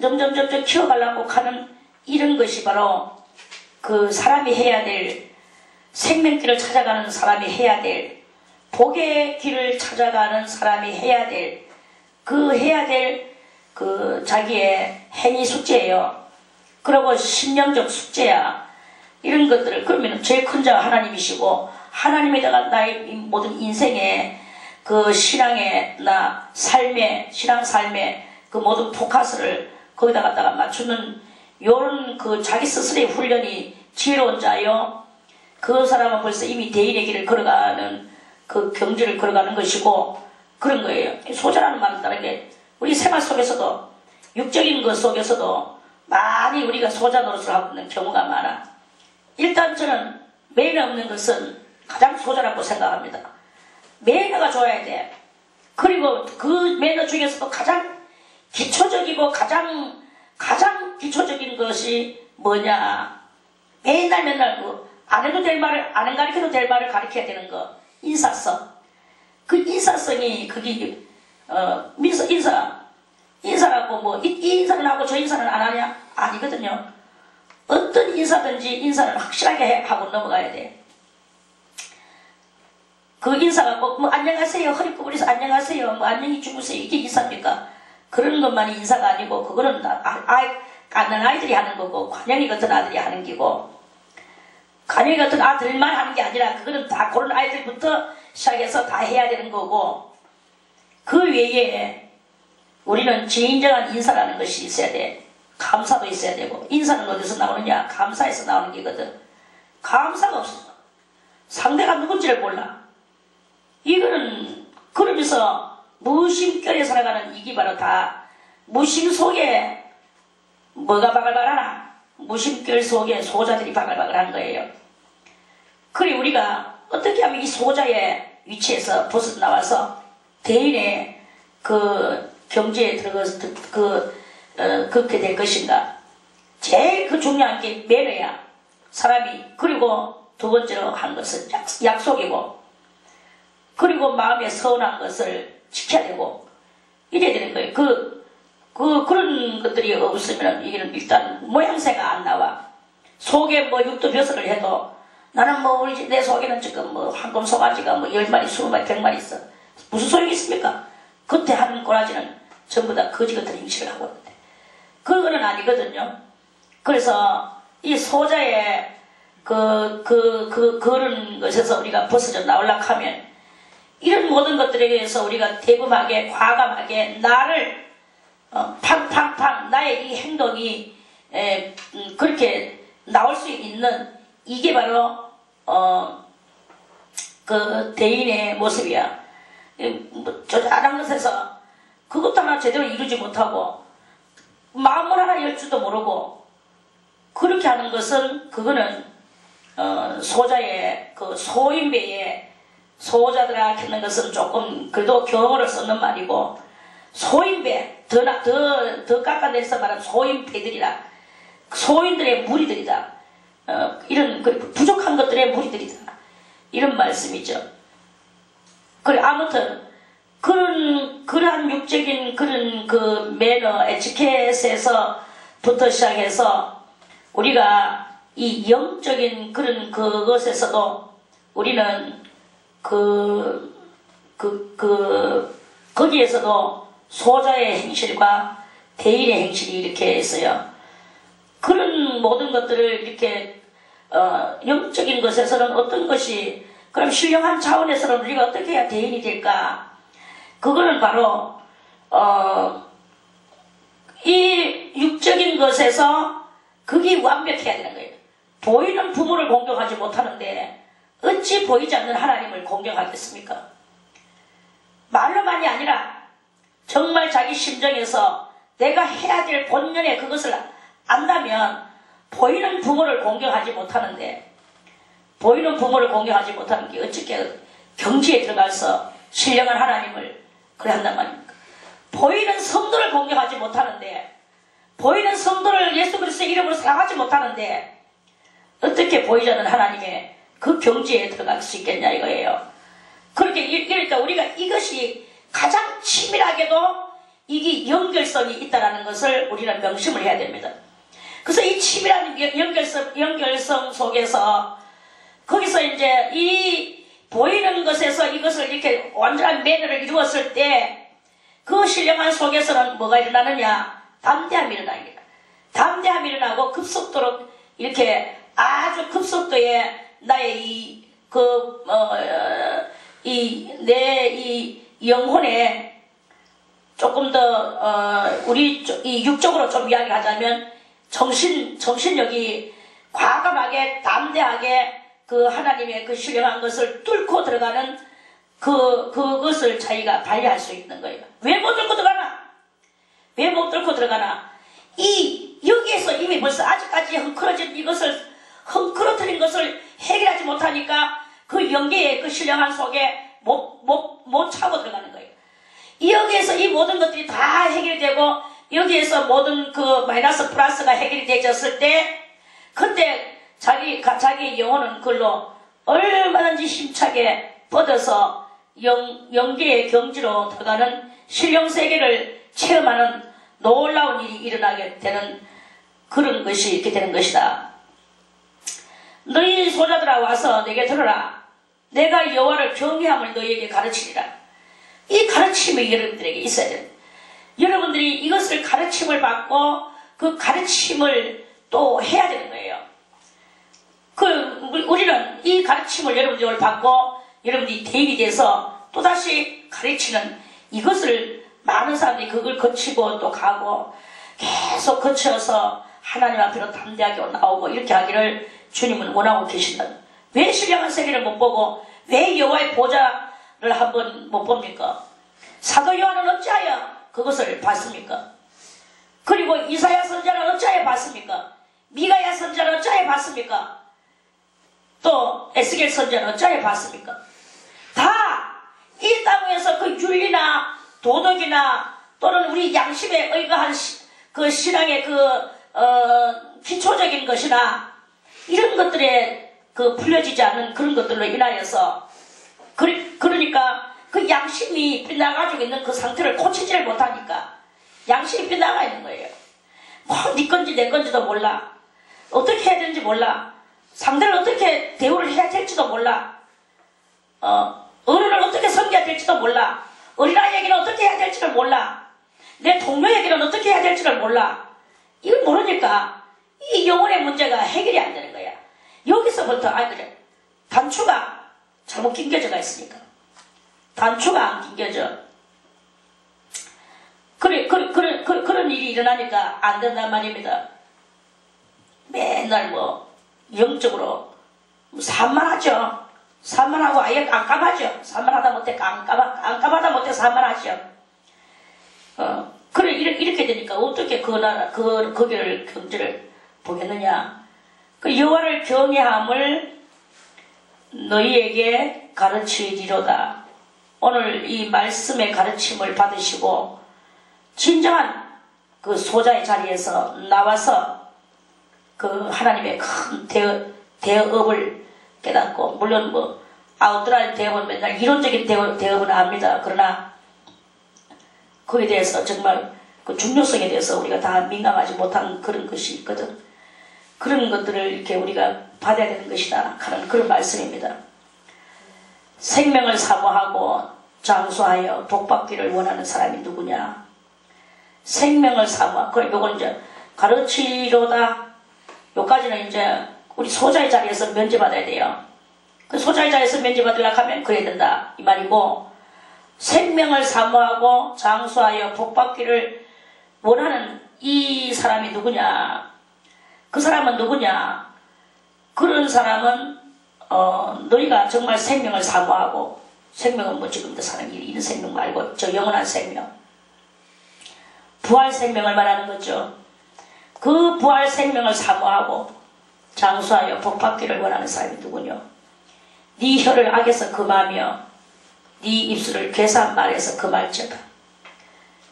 점점 키워가려고 하는 이런 것이 바로 그 사람이 해야 될, 생명길을 찾아가는 사람이 해야 될, 복의 길을 찾아가는 사람이 해야 될 그 자기의 행위 숙제예요. 그리고 신령적 숙제야. 이런 것들을, 그러면 제일 큰 자가 하나님이시고, 하나님에다가 나의 모든 인생의 그 신앙의 신앙 삶의 그 모든 포커스를 거기다 갖다가 맞추는 요런 그 자기 스스로의 훈련이 지혜로운 자요. 그 사람은 벌써 이미 대인의 길을 걸어가는 그 경지를 걸어가는 것이고 그런 거예요. 소자라는 말은 다른 게, 우리 생활 속에서도, 육적인 것 속에서도 많이 우리가 소자 노릇을 하고 있는 경우가 많아. 일단 저는 매너 없는 것은 가장 소자라고 생각합니다. 매너가 좋아야 돼. 그리고 그 매너 중에서도 가장 기초적이고 가장 기초적인 것이 뭐냐, 맨날 안 해도 될 말을, 안 가르쳐도 될 말을 가르쳐야 되는 거. 인사성. 그 인사성이, 그게 인사라고 이 인사는 하고 저 인사는 안 하냐? 아니거든요. 어떤 인사든지 인사는 확실하게 하고 넘어가야 돼. 그 인사가 안녕하세요, 허리 구부려서 안녕하세요, 안녕히 주무세요, 이게 인사입니까? 그런 것만이 인사가 아니고, 그거는 깎는 아이들이 하는 거고, 관영이 같은 아들이 하는 기고, 관영이 같은 아들만 하는 게 아니라 그거는 다 그런 아이들부터 시작해서 다 해야 되는 거고, 그 외에 우리는 진정한 인사라는 것이 있어야 돼. 감사도 있어야 되고. 인사는 어디서 나오느냐? 감사에서 나오는 게거든. 감사가 없어. 상대가 누군지를 몰라. 이거는 그러면서 무심결에 살아가는, 이게 바로 다 무심 속에 뭐가 바글바글하나? 무심결 속에 소자들이 바글바글한 거예요. 그래, 우리가 어떻게 하면 이 소자의 위치에서 벗어나와서 대인의 그 경지에 들어가서 그렇게 될 것인가? 제일 그 중요한 게 매너야. 사람이. 그리고 두 번째로 한 것은 약속이고, 그리고 마음에 서운한 것을 지켜야 되고, 이래야 되는 거예요. 그런 것들이 없으면 이게는 일단 모양새가 안 나와. 속에 육도 벼슬을 해도, 나는 내 속에는 지금 황금 송아지가 10마리, 20마리, 100마리 있어. 무슨 소용이 있습니까? 겉에 하는 꼬라지는 전부 다 거지 같은 임시를 하고 있는데. 그거는 아니거든요. 그래서 이 소자의 그런 것에서 우리가 벗어져 나오려고 하면, 이런 모든 것들에 대해서 우리가 대범하게, 과감하게, 나를 팡팡팡, 나의 이 행동이 그렇게 나올 수 있는, 이게 바로 그 대인의 모습이야. 조잘한 것에서 그것도 하나 제대로 이루지 못하고 마음을 하나 열 줄도 모르고 그렇게 하는 것은 그거는 소자의 그 소인배의 소자들아 했는 것은 조금 그래도 경어를 쓰는 말이고 소인배 더 깎아내려서 말하면 소인배들이라 소인들의 무리들이다. 이런 부족한 것들의 무리들이다. 이런 말씀이죠. 그래 아무튼 그러한 육적인 그런 그 매너 에티켓에서부터 시작해서 우리가 이 영적인 그런 그것에서도 우리는 거기에서도 소자의 행실과 대인의 행실이 이렇게 있어요. 그런 모든 것들을 이렇게 영적인 것에서는 어떤 것이 그럼 신령한 차원에서는 우리가 어떻게 해야 대인이 될까? 그거는 바로 이 육적인 것에서 그게 완벽해야 되는 거예요. 보이는 부모를 공경하지 못하는데 어찌 보이지 않는 하나님을 공경하겠습니까? 말로만이 아니라 정말 자기 심정에서 내가 해야 될 본연의 그것을 안다면 보이는 부모를 공경하지 못하는데 보이는 부모를 공경하지 못하는 게 어떻게 경지에 들어가서 신령한 하나님을 그래 한단 말입니까? 보이는 성도를 공경하지 못하는데 보이는 성도를 예수 그리스도의 이름으로 사랑하지 못하는데 어떻게 보이지 않는 하나님의 그 경지에 들어갈 수 있겠냐 이거예요. 그러니까 우리가 이것이 가장 치밀하게도 이게 연결성이 있다는 것을 우리는 명심을 해야 됩니다. 그래서 이 치밀한 연결성 속에서 거기서 이제 이 보이는 것에서 이것을 이렇게 완전한 매너를 이루었을 때 그 신령한 속에서는 뭐가 일어나느냐? 담대함이 일어납니다. 담대함이 일어나고 급속도로 이렇게 아주 급속도의 나의 내 영혼에 조금 더 우리 이 육적으로 좀 이야기를 하자면 정신력이 과감하게 담대하게 그 하나님의 그 신령한 것을 뚫고 들어가는 그것을 자기가 발휘할 수 있는 거예요. 왜 못 뚫고 들어가나? 왜 못 뚫고 들어가나? 여기에서 이미 벌써 아직까지 헝클어뜨린 것을 해결하지 못하니까 그 영계의 그 신령한 속에 못 차고 들어가는 거예요. 여기에서 이 모든 것들이 다 해결되고 여기에서 모든 그 마이너스 플러스가 해결이 되졌을 때 그때 자기 영혼은 그걸로 얼마든지 힘차게 뻗어서 영계의 경지로 들어가는 신령세계를 체험하는 놀라운 일이 일어나게 되는 그런 것이 이렇게 되는 것이다. 너희 소자들아 와서 내게 들어라. 내가 여호와를 경외함을 너희에게 가르치리라. 이 가르침이 여러분들에게 있어야 돼요. 여러분들이 이것을 가르침을 받고 그 가르침을 또 해야 되는 거예요. 우리는 이 가르침을 여러분들이 받고 여러분들이 대인이 돼서 또다시 가르치는 이것을 많은 사람들이 그걸 거치고 또 가고 계속 거쳐서 하나님 앞으로 담대하게 나오고 이렇게 하기를 주님은 원하고 계신다. 왜 신령한 세계를 못 보고 왜 여호와의 보좌를 한번 못 봅니까? 사도 요한은 어찌하여 그것을 봤습니까? 그리고 이사야 선지자는 어찌하여 봤습니까? 미가야 선지자는 어찌하여 봤습니까? 또 에스겔 선지자는 어찌하여 봤습니까? 다 이 땅에서 그 윤리나 도덕이나 또는 우리 양심에 의거한 그 신앙의 기초적인 것이나 이런 것들에 풀려지지 않는 그런 것들로 인하여서 그러니까 그 양심이 빗나가지고 있는 그 상태를 고치지를 못하니까 양심이 빗나가 있는 거예요. 네 건지 내 건지도 몰라. 어떻게 해야 되는지 몰라. 상대를 어떻게 대우를 해야 될지도 몰라. 어른을 어떻게 섬겨야 될지도 몰라. 어린아이에게는 어떻게 해야 될지를 몰라. 내 동료에게는 어떻게 해야 될지를 몰라. 이걸 모르니까 이 영혼의 문제가 해결이 안 되는 거야. 여기서부터 그래. 단추가 잘못 낑겨져가 있으니까. 단추가 안 낑겨져. 그런 일이 일어나니까 안 된단 말입니다. 맨날 영적으로 산만하죠. 산만하고 아예 깜깜하죠. 산만하다 못해 깜깜하다 못해 산만하죠. 그래, 이렇게 되니까 어떻게 그 나라, 거기를 경제를 보겠느냐. 그 여호와를 경외함을 너희에게 가르치리로다. 오늘 이 말씀의 가르침을 받으시고, 진정한 그 소자의 자리에서 나와서 그 하나님의 큰 대업을 깨닫고, 물론 뭐 아웃라인 대업은 맨날 이론적인 대업은 압니다. 그러나 그에 대해서 정말 그 중요성에 대해서 우리가 다 민감하지 못한 그런 것이 있거든. 그런 것들을 이렇게 우리가 받아야 되는 것이다 하는 그런 말씀입니다. 생명을 사모하고 장수하여 복받기를 원하는 사람이 누구냐? 생명을 사모하고, 그래, 요건 이제 가르치로다. 요까지는 이제 우리 소자의 자리에서 면제받아야 돼요. 그 소자의 자리에서 면제받으려고 하면 그래야 된다 이 말이고, 생명을 사모하고 장수하여 복받기를 원하는 이 사람이 누구냐? 그 사람은 누구냐? 그런 사람은 너희가 정말 생명을 사모하고, 생명은 뭐 지금도 사는 이런 생명 말고 저 영원한 생명, 부활 생명을 말하는 거죠. 그 부활 생명을 사모하고 장수하여 복받기를 원하는 사람이 누구냐? 네 혀를 악에서 금하며 네 입술을 괴사한 말에서 금할지어다.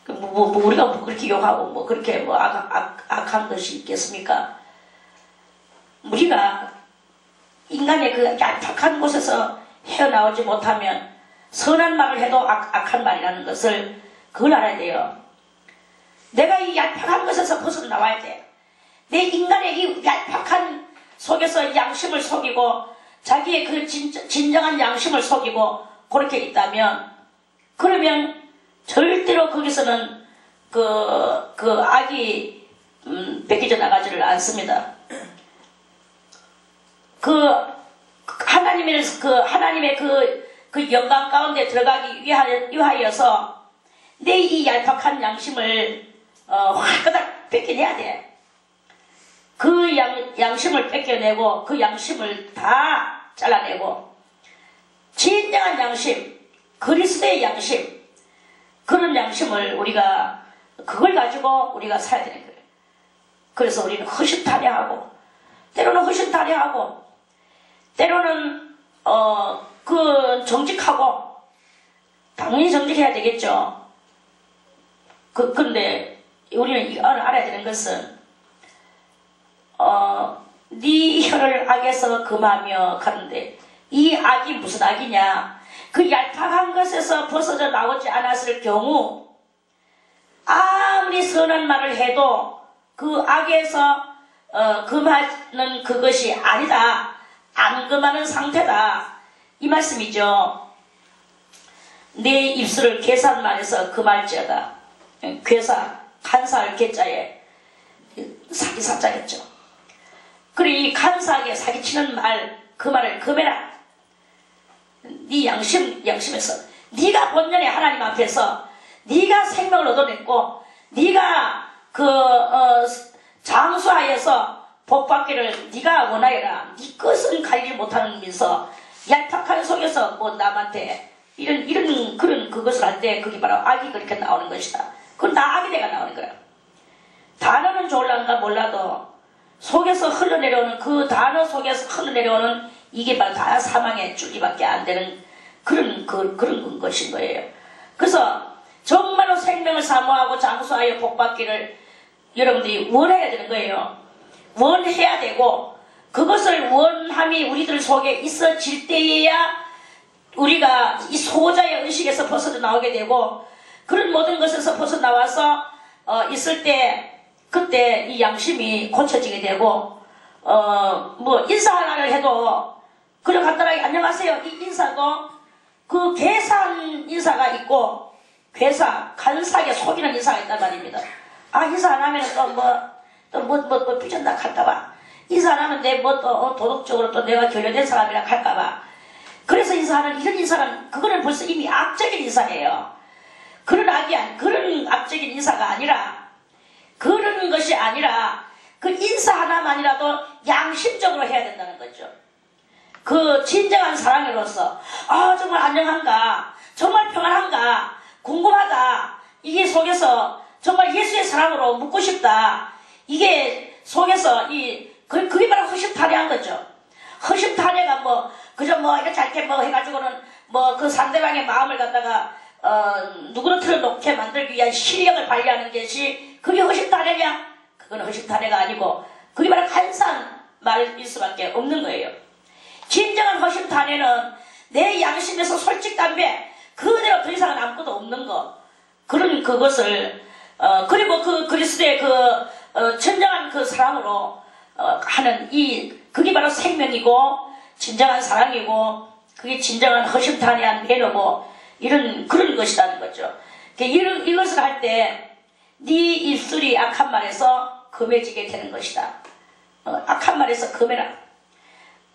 우리가 뭐 그렇게 욕하고 뭐 그렇게 뭐 악한 것이 있겠습니까? 우리가 인간의 그 얄팍한 곳에서 헤어나오지 못하면 선한 말을 해도 악한 말이라는 것을 그걸 알아야 돼요. 내가 이 얄팍한 것에서 벗어나와야 돼. 내 인간의 이 얄팍한 속에서 양심을 속이고 자기의 그 진정한 양심을 속이고 그렇게 있다면, 그러면 절대로 거기서는 그 악이 뺏기져 나가지를 않습니다. 하나님의 그 영광 가운데 들어가기 위하여서 내 이 얄팍한 양심을 활거닥 뺏겨내야 돼. 그 양심을 뺏겨내고 그 양심을 다 잘라내고 진정한 양심, 그리스도의 양심, 그런 양심을 우리가 그걸 가지고 우리가 살아야 되는 거예요. 그래서 우리는 허심탄회하고, 때로는 허심탄회하고, 때로는 정직하고, 당연히 정직해야 되겠죠. 그런데 우리는 알아야 되는 것은 네 혀를 악에서 금하며 가는데, 이 악이 무슨 악이냐? 그 얄팍한 것에서 벗어져 나오지 않았을 경우 아무리 선한 말을 해도 그 악에서 금하는 그것이 아니다. 안 금하는 상태다. 이 말씀이죠. 내 입술을 괴사한 말에서 금할지어다. 괴사, 간사할 괴자에 사기사자겠죠. 그리고 이 간사하게 사기치는 말, 그 말을 금해라. 네 양심에서 네가 본연의 하나님 앞에서 네가 생명을 얻어냈고 네가 장수하여서 복받기를 네가 원하여라. 네 것은 가리지 못하는 면서 얄팍한 속에서 뭐 남한테 이런 그런 그것을 할 때 그게 바로 악이 그렇게 나오는 것이다. 그건 다 악이 내가 나오는 거야. 단어는 좋을란가 몰라도 속에서 흘러내려오는 그 단어 속에서 흘러내려오는 이게 바로 다 사망의 줄기밖에 안 되는 그런 것인 거예요. 그래서 정말로 생명을 사모하고 장수하여 복받기를 여러분들이 원해야 되는 거예요. 원해야 되고, 그것을 원함이 우리들 속에 있어질 때에야 우리가 이 소자의 의식에서 벗어나 나오게 되고, 그런 모든 것에서 벗어나와서 있을 때 그때 이 양심이 고쳐지게 되고, 뭐 인사 하나를 해도 그냥 간단하게 안녕하세요 이 인사도 그 괴사한 인사가 있고 간사하게 속이는 인사가 있단 말입니다. 아, 인사 안 하면 또 뭐 삐졌나 할까봐, 인사 안 하면 내 또 도덕적으로 또 내가 결여된 사람이라 할까봐, 그래서 인사하는 이런 인사는 그거는 벌써 이미 악적인 인사예요. 그런 악적인 인사가 아니라, 그런 것이 아니라 그 인사 하나만이라도 양심적으로 해야 된다는 거죠. 그 진정한 사랑으로서 정말 안녕한가, 정말 평안한가 궁금하다, 이게 속에서 정말 예수의 사랑으로 묻고 싶다, 이게 속에서 그게 바로 허심탄회한 거죠. 허심탄회가 그저 이렇게 짧게 해가지고는 그 상대방의 마음을 갖다가 누구를 틀어놓게 만들기 위한 실력을 발휘하는 것이 그게 허심탄회냐? 그건 허심탄회가 아니고 그게 바로 간사한 말일 수밖에 없는 거예요. 진정한 허심탄회는 내 양심에서 솔직담배 그대로 더 이상은 아무것도 없는 거, 그런 그것을 그리고 그 그리스도의 진정한 그 사랑으로 하는 그게 바로 생명이고 진정한 사랑이고 그게 진정한 허심탄회한 매너고 그런 것이라는 거죠. 이것을 할 때 네 입술이 악한 말에서 금해지게 되는 것이다. 악한 말에서 금해라.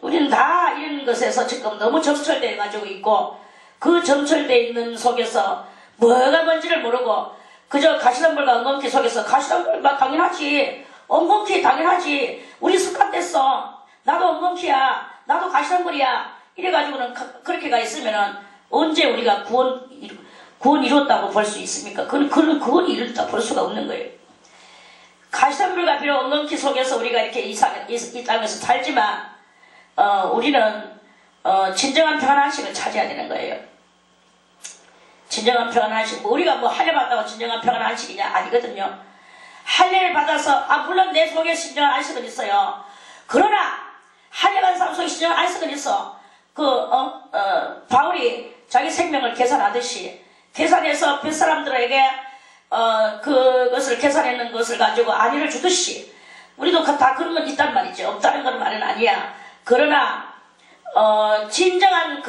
우리는 다 이런 것에서 지금 너무 점철되어 가지고 있고, 그 점철되어 있는 속에서 뭐가 뭔지를 모르고 그저 가시덤불과 엉겅퀴 속에서 가시덤불과 당연하지, 엉겅퀴 당연하지, 우리 습관됐어, 나도 엉겅퀴야, 나도 가시덤불이야, 이래가지고는 그렇게 가 있으면은 언제 우리가 구원 이뤘다고 볼 수 있습니까? 그건 구원 이뤘다 볼 수가 없는 거예요. 가시덤불과 비록 엉겅퀴 속에서 우리가 이렇게 이 땅에서 살지만 우리는 진정한 평안한식을 찾아야 되는 거예요. 진정한 평안한식, 우리가 할례 받다고 진정한 평안한식이냐? 아니거든요. 할례를 받아서 물론 내 속에 진정한 안식은 있어요. 그러나 할례 받은 사람 속에 진정한 안식은 있어. 바울이 자기 생명을 계산하듯이 계산해서 뱃사람들에게 그것을 계산하는 것을 가지고 안위를 주듯이 우리도 다 그런 건 있단 말이죠. 없다는 건 말은 아니야. 그러나 진정한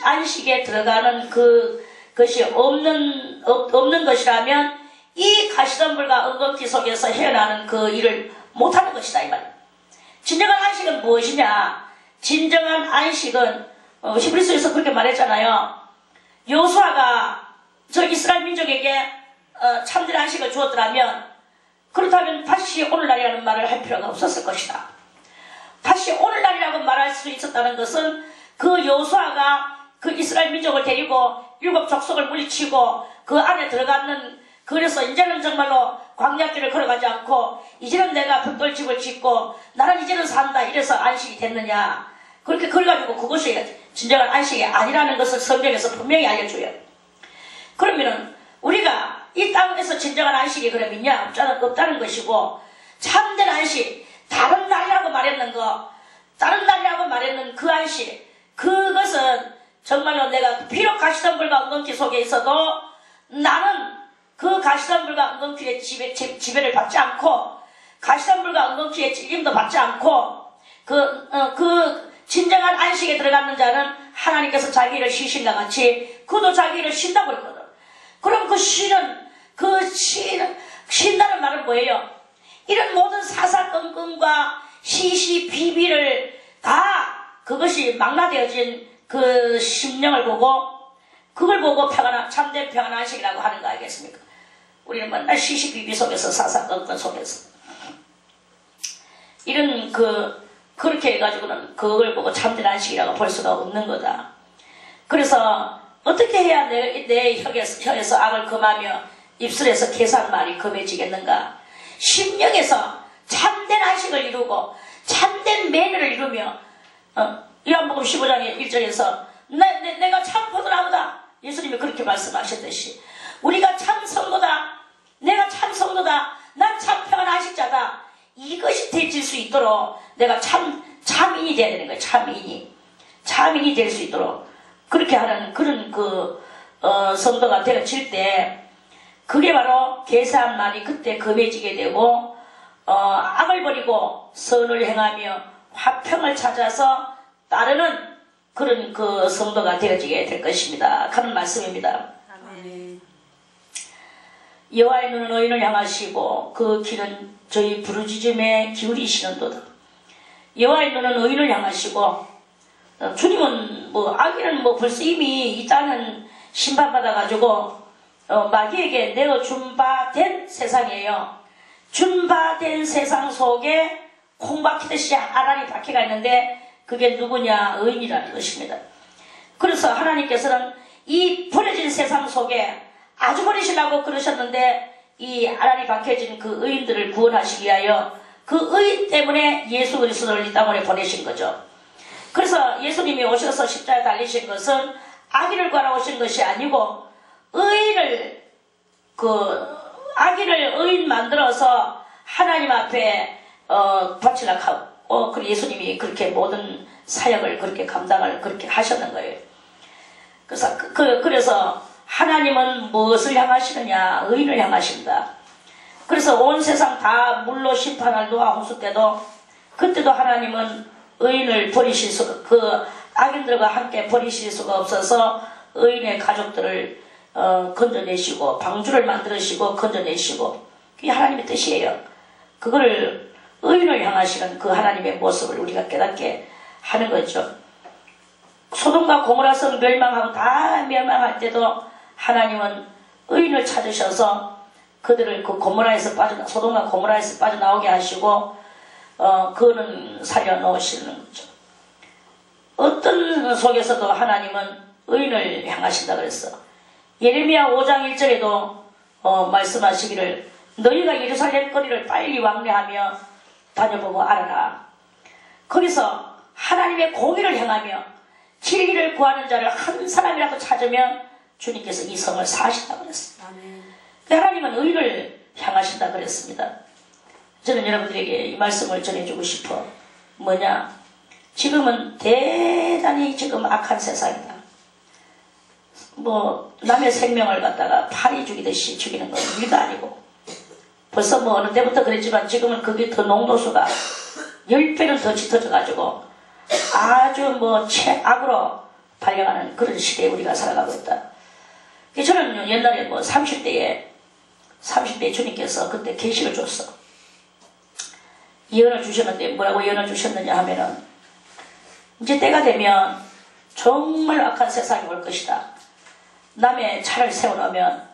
안식에 들어가는 그것이 없는 것이라면 이 가시덤불과 엉겅퀴 속에서 헤어나는 그 일을 못하는 것이다, 이 말. 진정한 안식은 무엇이냐? 진정한 안식은 히브리서에서 그렇게 말했잖아요. 여호수아가 저 이스라엘 민족에게 참된 안식을 주었더라면 그렇다면 다시 오늘날이라는 말을 할 필요가 없었을 것이다. 다시 오늘날이라고 말할 수 있었다는 것은 그 여호수아가 그 이스라엘 민족을 데리고 7 족속을 물리치고 그 안에 들어가는, 그래서 이제는 정말로 광야길을 걸어가지 않고 이제는 내가 벽돌집을 짓고 나는 이제는 산다, 이래서 안식이 됐느냐? 그래가지고 그것이 진정한 안식이 아니라는 것을 성경에서 분명히 알려줘요. 그러면은 우리가 이 땅에서 진정한 안식이 그럼 있냐? 없다는 것이고, 참된 안식, 다른 날이라고 말했는 그 안식, 그것은 정말로 내가 비록 가시덤불과 엉겅퀴 속에 있어도 나는 그 가시덤불과 엉겅퀴의 지배를 받지 않고 가시덤불과 엉겅퀴의 찔림도 받지 않고 그 진정한 안식에 들어가는 자는 하나님께서 자기를 쉬신과 같이 그도 자기를 쉰다고 했거든. 그럼 쉰다는 말은 뭐예요? 이런 모든 사사건건과 시시비비를 다 그것이 망라되어진 그 심령을 보고 그걸 보고 참된 평안한식이라고 하는 거 알겠습니까? 우리는 맨날 시시비비 속에서 사사건건 속에서 이런 그렇게 해가지고는 그걸 보고 참된 안식이라고 볼 수가 없는 거다. 그래서 어떻게 해야 내 혀에서 악을 금하며 입술에서 계산말이 금해지겠는가? 심령에서 참된 안식을 이루고 참된 매너를 이루며 요한복음 15장의 1절에서 내가 참 포도나무다, 예수님이 그렇게 말씀하셨듯이 우리가 참 성도다, 내가 참 성도다, 난 참 평안 안식자다, 이것이 되질 수 있도록 내가 참인이 돼야 되는 거예요. 참인이 될 수 있도록 그렇게 하는 그런 성도가 되어질 때 그게 바로 계산 말이 그때 금해지게 되고 악을 버리고 선을 행하며 화평을 찾아서 따르는 그런 성도가 되어지게 될 것입니다. 그런 말씀입니다. 아멘. 여호와의 눈은 의인을 향하시고 그 귀는 저희 부르짖음에 기울이시는도다. 여호와의 눈은 의인을 향하시고 주님은 악인은 벌써 이미 이 땅은 심판받아가지고 마귀에게 내어준 바 된 세상이에요. 준 바 된 세상 속에 콩 박히듯이 알알이 박혀가 있는데 그게 누구냐? 의인이라는 것입니다. 그래서 하나님께서는 이 버려진 세상 속에 아주 버리시려고 그러셨는데 이 아란이 박혀진 그 의인들을 구원하시기 위하여 그 의인 때문에 예수 그리스도를 이 땅에 보내신 거죠. 그래서 예수님이 오셔서 십자가에 달리신 것은 악인을 구하러 오신 것이 아니고 의인을 악인을 의인 만들어서 하나님 앞에 바치려고 하고 그 예수님이 그렇게 모든 사역을 그렇게 감당을 그렇게 하셨는 거예요. 그래서 하나님은 무엇을 향하시느냐? 의인을 향하신다. 그래서 온 세상 다 물로 심판할 노아 홍수 때도 그때도 하나님은 의인을 버리실 악인들과 함께 버리실 수가 없어서 의인의 가족들을 건져내시고 방주를 만들으시고 건져내시고 그게 하나님의 뜻이에요. 그거를 의인을 향하시는 그 하나님의 모습을 우리가 깨닫게 하는 거죠. 소돔과 고모라 성 멸망하고 다 멸망할 때도 하나님은 의인을 찾으셔서 그들을 그 소돔과 고모라에서 빠져나오게 하시고 그는 살려놓으시는 거죠. 어떤 속에서도 하나님은 의인을 향하신다 그랬어. 예레미야 5장 1절에도 말씀하시기를 너희가 예루살렘 거리를 빨리 왕래하며 다녀보고 알아라. 거기서 하나님의 공의를 행하며 진리를 구하는 자를 한 사람이라도 찾으면 주님께서 이 성을 사하신다 그랬습니다. 하나님은 의인을 향하신다 그랬습니다. 저는 여러분들에게 이 말씀을 전해주고 싶어. 뭐냐? 지금은 대단히 지금 악한 세상이다. 남의 생명을 갖다가 파리 죽이듯이 죽이는 건 일도 아니고 벌써 어느 때부터 그랬지만 지금은 그게 더 농도수가 10배는 더 짙어져가지고 아주 최악으로 발령하는 그런 시대에 우리가 살아가고 있다. 저는 옛날에 30대에 주님께서 그때 계시를 줬어. 예언을 주셨는데 뭐라고 예언을 주셨느냐 하면은 이제 때가 되면 정말 악한 세상이 올 것이다. 남의 차를 세워놓으면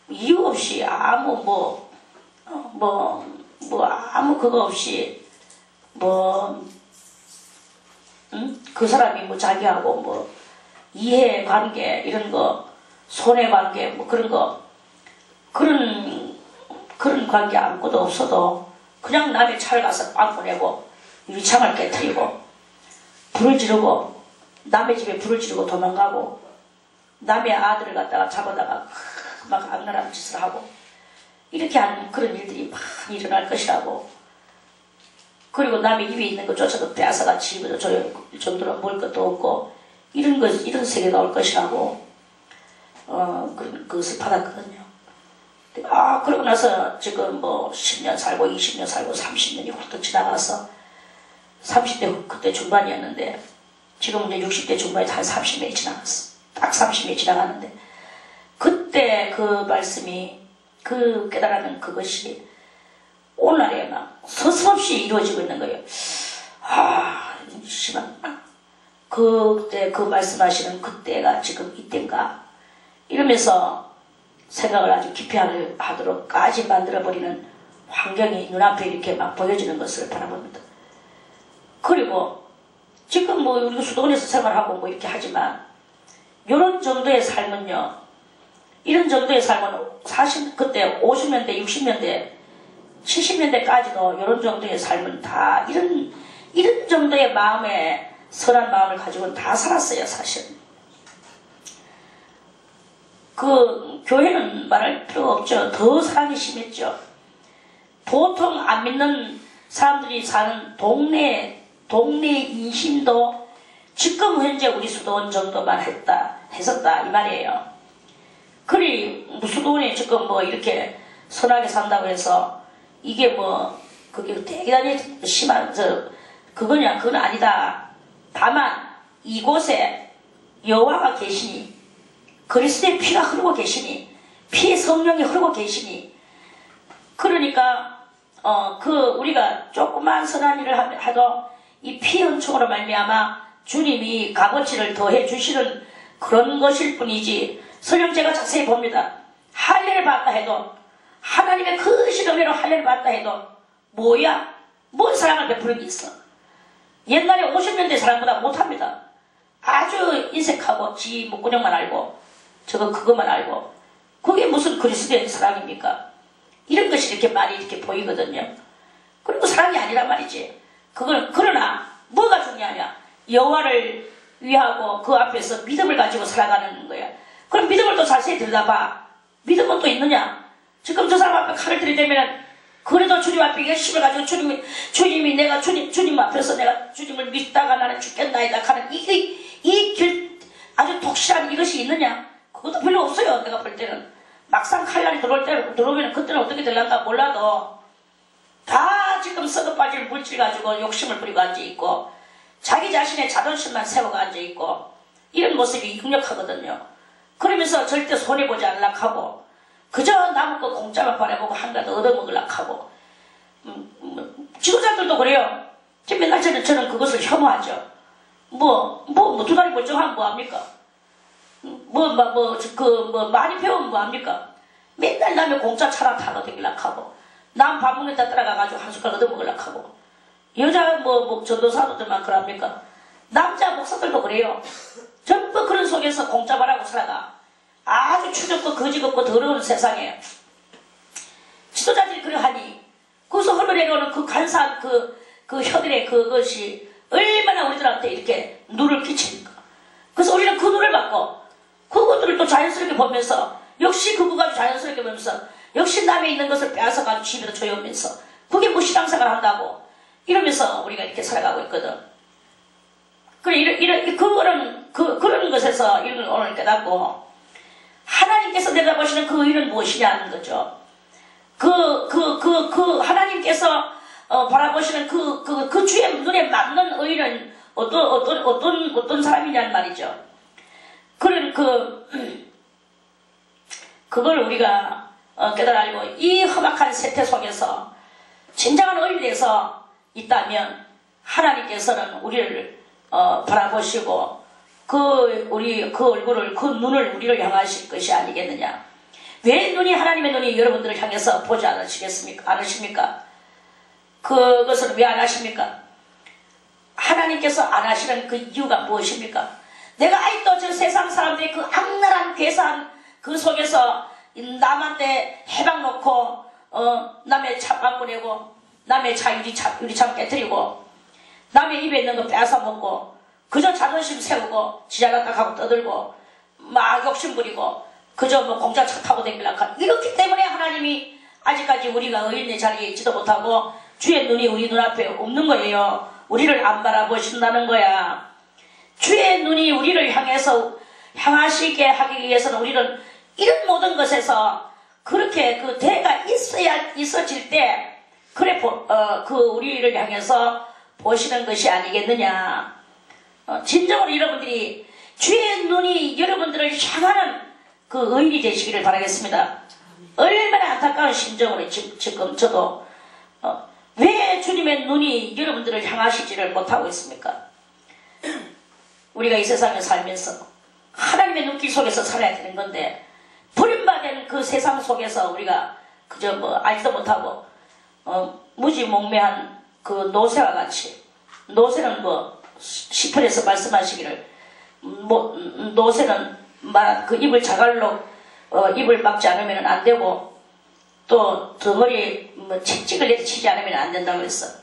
이유 없이 아무 아무 그거 없이 그 사람이 자기하고 이해관계 이런 거 손해관계 그런 관계 아무것도 없어도 그냥 남의 차를 가서 빵 보내고 유리창을 깨뜨리고 불을 지르고 남의 집에 불을 지르고 도망가고 남의 아들을 갖다가 잡아다가 막 악랄한 짓을 하고 이렇게 하는 그런 일들이 많이 일어날 것이라고. 그리고 남의 입에 있는 것 조차도 빼앗아가 집에도 줄 정도로 먹을 것도 없고 이런 세계가 올 것이라고 그것을 받았거든요. 그러고 나서 지금 10년 살고 20년 살고 30년이 훌쩍 지나가서 30대 그때 중반이었는데 지금은 이제 60대 중반에 한 30년이 지나갔어. 딱 30년이 지나갔는데 그때 그 말씀이 그 깨달으면 그것이 오늘날에 막 서슴없이 이루어지고 있는 거예요. 심한 그때 그 말씀하시는 그때가 지금 이때인가 이러면서 생각을 아주 깊이 하도록까지 만들어버리는 환경이 눈앞에 이렇게 막 보여지는 것을 바라봅니다. 그리고 지금 우리 수도원에서 생활하고 이렇게 하지만 이런 정도의 삶은요, 이런 정도의 삶은 사실 그때 50년대, 60년대, 70년대까지도 이런 정도의 삶은 다 이런 정도의 마음에 선한 마음을 가지고는 다 살았어요, 사실. 그 교회는 말할 필요가 없죠. 더 사랑이 심했죠. 보통 안 믿는 사람들이 사는 동네 인심도 지금 현재 우리 수도원 정도만 했었다 이 말이에요. 그리 수도원에 지금 이렇게 선하게 산다고 해서 이게 그게 대단히 심한 그건 아니다. 다만 이곳에 여호와가 계시니 그리스도의 피가 흐르고 계시니 피의 성령이 흐르고 계시니 그러니까 우리가 조그만 선한 일을 해도 이 피 은총으로 말미암아 주님이 값어치를 더해 주시는 그런 것일 뿐이지. 설령 제가 자세히 봅니다. 할례를 받다 해도 하나님의 크신 은혜로 할례를 받다 해도 뭐야? 뭔 사랑을 베푸는 게 있어? 옛날에 50년대 사람보다 못합니다. 아주 인색하고 지 목구녕만 알고 저거 그것만 알고 그게 무슨 그리스도의 사랑입니까? 이런 것이 이렇게 많이 이렇게 보이거든요. 그리고 사랑이 아니란 말이지. 그러나 뭐가 중요하냐? 여호와를 위하고 그 앞에서 믿음을 가지고 살아가는 거야. 그럼 믿음을 또 자세히 들여다봐. 믿음은 또 있느냐? 지금 저 사람 앞에 칼을 들이대면 그래도 주님 앞에 열심을 가지고 주님이 내가 주님 앞에서 내가 주님을 믿다가 나는 죽겠나이다 하는 아주 독실한 이것이 있느냐? 그것도 별로 없어요. 내가 볼 때는 막상 칼날이 들어오면 그때는 어떻게 될란가 몰라도 다 지금 썩어 빠질 물질 가지고 욕심을 부리고 앉아있고 자기 자신의 자존심만 세우고 앉아있고 이런 모습이 역력하거든요. 그러면서 절대 손해보지 않으려고 하고 그저 남은 거 공짜만 바라보고 한가득 얻어먹으려고 하고 지도자들도 그래요. 지금 맨날 저는 그것을 혐오하죠. 두 다리 멀쩡하면 뭐합니까? 많이 배우면 뭐합니까? 맨날 남의 공짜 차랑 타고 다니려고 하고 남 밥 먹는다 따라가가지고 한 숟갈 얻어먹으려고 하고 여자 전도사도들만 그럽니까? 남자 목사들도 그래요. 전부 그런 속에서 공짜 바라고 살아가. 아주 추접고 거지겁고 더러운 세상에 지도자들이 그러하니 거기서 흘러내려오는 그 간사한 그 혀들의 그것이 얼마나 우리들한테 이렇게 누를 끼칩니까? 그래서 우리는 그 눈을 받고 그것들을 또 자연스럽게 보면서 역시 그거가 자연스럽게 보면서 역시 남의 있는 것을 빼앗아가지고 집에도 조여오면서 그게 뭐 신앙생활 한다고 이러면서 우리가 이렇게 살아가고 있거든. 그런 것에서 이걸 오늘 깨닫고 하나님께서 내다보시는 그 의는 무엇이냐는 거죠. 하나님께서 바라보시는 그 주의 눈에 맞는 의는 어떤 사람이냐는 말이죠. 그걸 우리가 깨달아 알고 이 험악한 세태 속에서 진정한 의에 대해서 있다면 하나님께서는 우리를 바라보시고 그 얼굴을 그 눈을 우리를 향하실 것이 아니겠느냐. 왜 하나님의 눈이 여러분들을 향해서 보지 않으십니까? 그것을 왜 안 하십니까? 하나님께서 안 하시는 그 이유가 무엇입니까? 내가 아직도 저 세상 사람들의 그 악랄한 괴사한 그 속에서 남한테 해방 놓고 남의 차 방문내고 남의 차 유리창 깨뜨리고 남의 입에 있는 거 빼앗아 먹고 그저 자존심 세우고 지잘났다 하고 떠들고 막 욕심 부리고 그저 공짜 차 타고 다니려고 하는 이렇기 때문에 하나님이 아직까지 우리가 의인의 자리에 있지도 못하고 주의 눈이 우리 눈앞에 없는 거예요. 우리를 안 바라보신다는 거야. 주의 눈이 우리를 향하시게 하기 위해서는 우리는 이런 모든 것에서 그렇게 그 대가 있어질 때 그래 우리를 향해서 보시는 것이 아니겠느냐. 진정으로 여러분들이 주의 눈이 여러분들을 향하는 그 의인이 되시기를 바라겠습니다. 얼마나 안타까운 심정으로 지금 저도 왜 주님의 눈이 여러분들을 향하시지를 못하고 있습니까? 우리가 이 세상에 살면서 하나님의 눈길 속에서 살아야 되는 건데 버림받은 그 세상 속에서 우리가 그저 알지도 못하고 무지몽매한 그 노새와 같이 노새는 시편에서 말씀하시기를 노새는 말한 그 입을 자갈로 입을 막지 않으면 안 되고 또 덩어리 채찍을 치지 않으면 안 된다고 했어.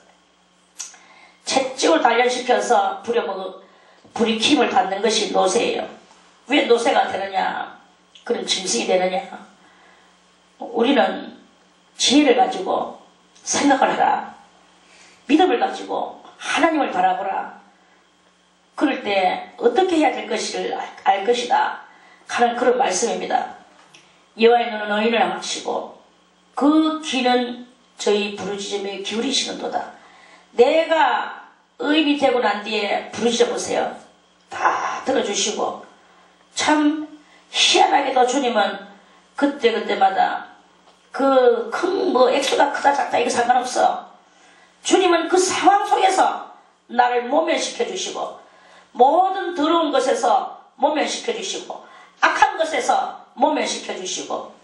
채찍을 단련시켜서 불이 킴을 받는 것이 노새예요. 왜 노새가 되느냐? 그런 짐승이 되느냐? 우리는 지혜를 가지고 생각을 하라. 믿음을 가지고 하나님을 바라보라. 그럴 때 어떻게 해야 될 것을 알 것이다 하는 그런 말씀입니다. 여호와의 눈은 의인을 향하시고 그 귀는 저희 부르짖음에 기울이시는도다. 내가 의인이 되고 난 뒤에 부르짖어 보세요. 다 들어주시고 참 희한하게도 주님은 그때마다 그 큰 액수가 크다 작다 이거 상관없어. 주님은 그 상황 속에서 나를 모면시켜 주시고 모든 더러운 것에서 모면시켜 주시고 악한 것에서 모면시켜 주시고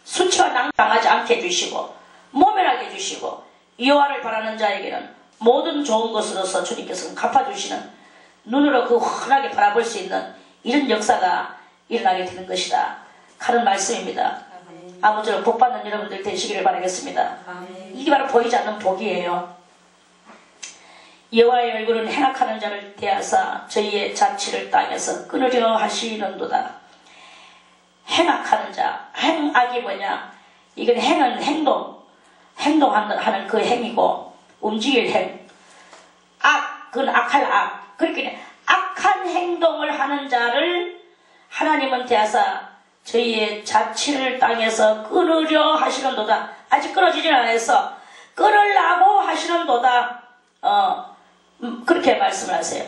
수치와 낭당하지 않게 해주시고 모면하게 해주시고 여호와를 바라는 자에게는 모든 좋은 것으로서 주님께서는 갚아주시는 눈으로 그 환하게 바라볼 수 있는 이런 역사가 일어나게 되는 것이다 하는 말씀입니다. 아무쪼록 복받는 여러분들 되시기를 바라겠습니다. 이게 바로 보이지 않는 복이에요. 여호와의 얼굴은 행악하는 자를 대하사 저희의 자취를 땅에서 끊으려 하시는도다. 행악하는 자, 행악이 뭐냐? 이건 행은 행동하는 그 행이고 움직일 행. 악, 그건 악할 악. 그렇게 악한 행동을 하는 자를 하나님은 대하사 저희의 자취를 땅에서 끊으려 하시는도다. 아직 끊어지진 않아서 끊으려고 하시는도다. 그렇게 말씀을 하세요.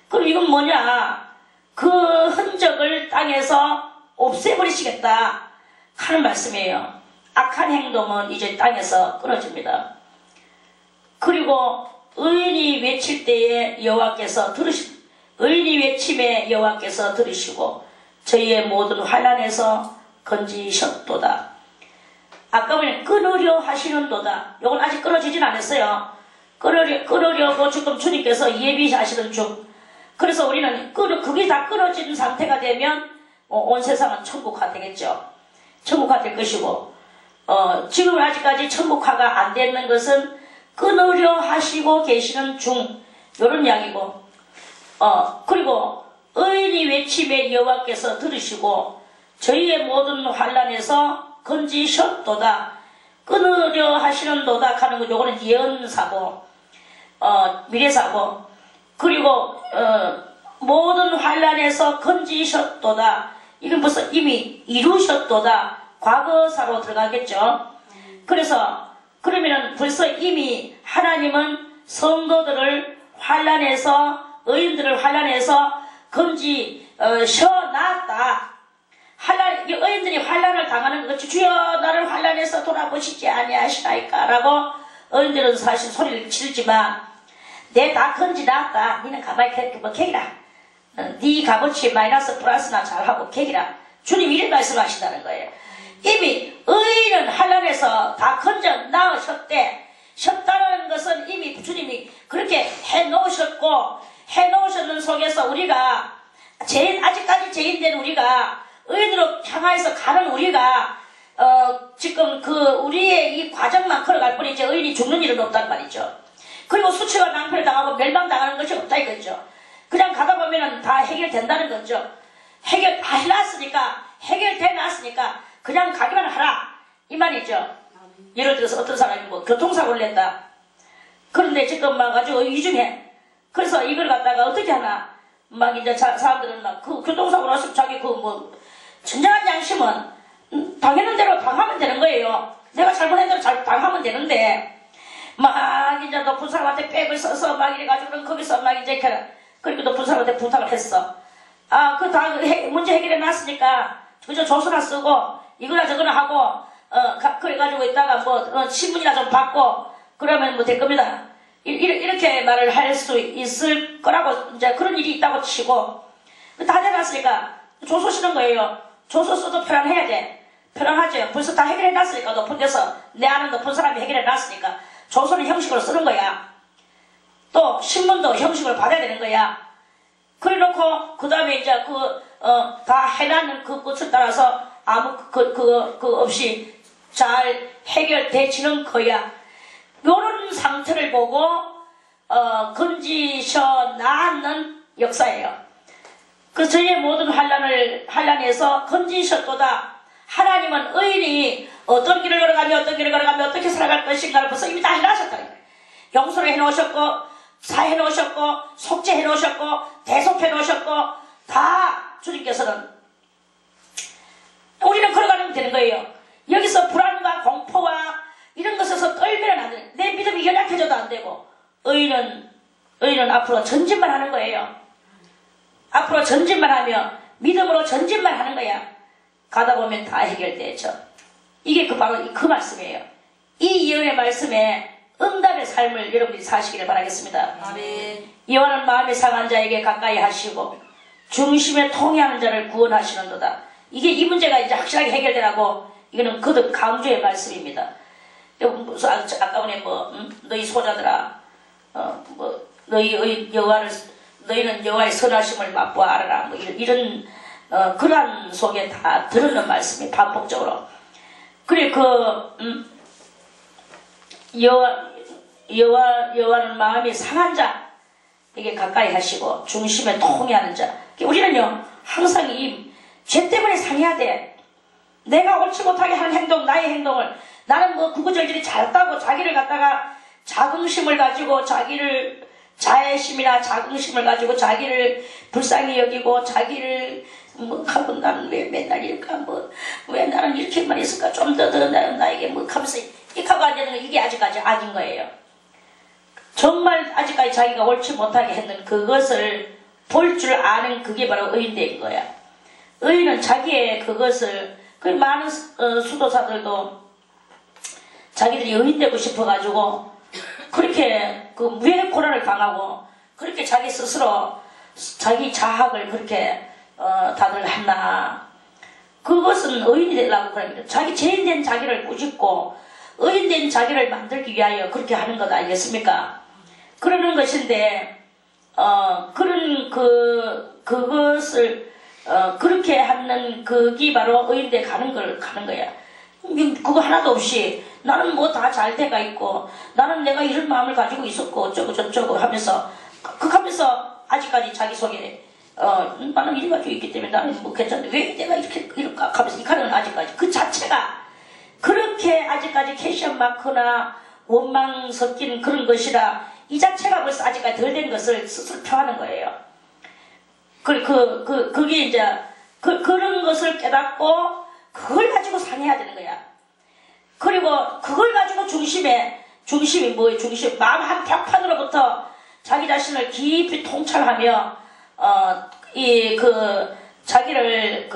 그럼 이건 뭐냐? 그 흔적을 땅에서 없애버리시겠다 하는 말씀이에요. 악한 행동은 이제 땅에서 끊어집니다. 그리고 의인이 외칠 때에 여호와께서 의인이 외침에 여호와께서 들으시고 저희의 모든 환난에서 건지셨도다. 아까 보니 끊으려 하시는도다. 이건 아직 끊어지진 않았어요. 끊으려고 지금 주님께서 예비하시는 중. 그래서 우리는 그게 다 끊어진 상태가 되면 온 세상은 천국화 되겠죠. 천국화 될 것이고 지금 아직까지 천국화가 안 되는 것은 끊으려 하시고 계시는 중 이런 이야기고 그리고 의인이 외침에 여호와께서 들으시고 저희의 모든 환난에서 건지셨도다. 끊으려 하시는도다 하는 거 요거는 예언사고 미래사고 그리고 모든 환난에서 건지셨도다. 이건 벌써 이미 이루셨도다. 과거사로 들어가겠죠. 그래서 그러면은 벌써 이미 하나님은 성도들을 환난에서 의인들을 환난에서 건지셔놨다. 의인들이 환난을 당하는 것 주여 나를 환난에서 돌아보시지 아니하시나이까 라고 의인들은 사실 소리를 지르지만 내 다 건지놨다. 니는 가만히 계기라. 네 값어치 마이너스 플러스나 잘하고 계기라. 주님 이런 말씀하신다는 거예요. 이미 의인은 환난에서 다 건져 나으셨대. 셨다는 것은 이미 주님이 그렇게 해놓으셨고 해놓으셨는 속에서 우리가 아직까지 죄인된 우리가 의인으로 향하여서 가는 우리가 지금 우리의 이 과정만 걸어갈 뿐이지 의인이 죽는 일은 없단 말이죠. 그리고 수치와 낭패를 당하고 멸망당하는 것이 없다 이거죠. 그냥 가다 보면은 다 해결된다는 거죠. 해결 다 해놨으니까 해결돼 놨으니까 그냥 가기만 하라 이 말이죠. 예를 들어서 어떤 사람이 뭐 교통사고를 냈다. 그런데 지금 막 아주 위중해. 그래서 이걸 갖다가 어떻게 하나 막 이제 사람들은 막 그 교통사고를 했으면 자기 진정한 양심은 당하는 대로 당하면 되는 거예요. 내가 잘못한 대로 잘 당하면 되는데 막 이제 높은 사람한테 백을 써서 막 이래가지고는 거기서 막 이제 그리고 높은 사람한테 부탁을 했어. 그 다 문제 해결해 놨으니까 그저 조서나 쓰고 이거나 저거나 하고 그래가지고 있다가 뭐 신문이나 좀 받고 그러면 뭐 될 겁니다. 이렇게 말을 할 수 있을 거라고 이제 그런 일이 있다고 치고 다 해놨으니까 조서 쓰는 거예요. 조서 써도 표현해야 돼. 표현하죠. 벌써 다 해결해 놨으니까 높은 데서 내 아는 높은 사람이 해결해 놨으니까 조서는 형식으로 쓰는 거야. 또 신문도 형식으로 받아야 되는 거야. 그래 놓고 그 다음에 이제 다 해놨는 그 끝을 따라서 아무 없이 잘 해결되지는 거야. 요런 상태를 보고 건지셔 나는 역사예요. 그 저희의 모든 환난에서 건지셨도다. 하나님은 의인이 어떤 길을 걸어가며 어떻게 살아갈 것인가를 벌써 이미 다 해놓으셨다. 용서를 해놓으셨고 사해놓으셨고 속죄해놓으셨고 대속해놓으셨고 다 주님께서는 우리는 걸어가면 되는 거예요. 여기서 불안과 공포와 이런 것에서 떨면 안 돼. 내 믿음이 연약해져도 안 되고 의인은 앞으로 전진만 하는 거예요. 앞으로 전진만 하며 믿음으로 전진만 하는 거야. 가다 보면 다 해결되죠. 이게 바로 그 말씀이에요. 이 예언의 말씀에 응답의 삶을 여러분들이 사시기를 바라겠습니다. 아멘. 여호와는 마음이 상한 자에게 가까이 하시고 중심에 통해하는 자를 구원하시는도다. 이게 이 문제가 이제 확실하게 해결되라고 이거는 거듭 강조의 말씀입니다. 아까 전에 너희 소자들아 너희의 여호와를 너희는 여호와의 선하심을 맛보아 알아라. 뭐 이런 그러한 속에 다 들었는 말씀이 반복적으로. 그래 여호와는 마음이 상한 자에게 가까이 하시고 중심에 통해하는 자. 우리는요 항상 이 죄 때문에 상해야 돼. 내가 옳지 못하게 한 행동, 나의 행동을 나는 뭐 구구절절히 잘했다고 자기를 갖다가 자긍심을 가지고 자기를 자애심이나 자긍심을 가지고 자기를 불쌍히 여기고 자기를 뭐 하고 나는 왜 맨날 이럴까 왜 나는 이렇게만 했을까 좀 더 나에게 뭐 하면서 이하고 앉는 이게 아직까지 아닌 거예요. 정말 아직까지 자기가 옳지 못하게 했는 그것을 볼 줄 아는 그게 바로 의인된 거야. 의인은 자기의 그것을 그 많은 수도사들도 자기들이 의인되고 싶어가지고 그렇게 그 무의 고난을 당하고 그렇게 자기 스스로 자기 자학을 그렇게 다들 했나. 그것은 의인이 되려고 그런 거예요. 자기 죄인된 자기를 꾸짖고 의인된 자기를 만들기 위하여 그렇게 하는 것 아니겠습니까? 그러는 것인데 그런 그것을 그렇게 하는 그게 바로 의인대 가는 거야. 그거 하나도 없이 나는 뭐 다 잘 돼가 있고 나는 내가 이런 마음을 가지고 있었고 어쩌고 저쩌고 하면서 하면서 아직까지 자기 속에 나는 이래 가지고 있기 때문에 나는 뭐 괜찮은데 왜 내가 이럴까 하면서 이 가능은 아직까지 그 자체가 그렇게 아직까지 캐션 마크나 원망 섞인 그런 것이라 이 자체가 벌써 아직까지 덜 된 것을 스스로 표하는 거예요. 그게 이제 그런 것을 깨닫고 그걸 가지고 상해야 되는 거야. 그리고 그걸 가지고 중심이 뭐예요? 중심 마음 한 벽판으로부터 자기 자신을 깊이 통찰하며 자기를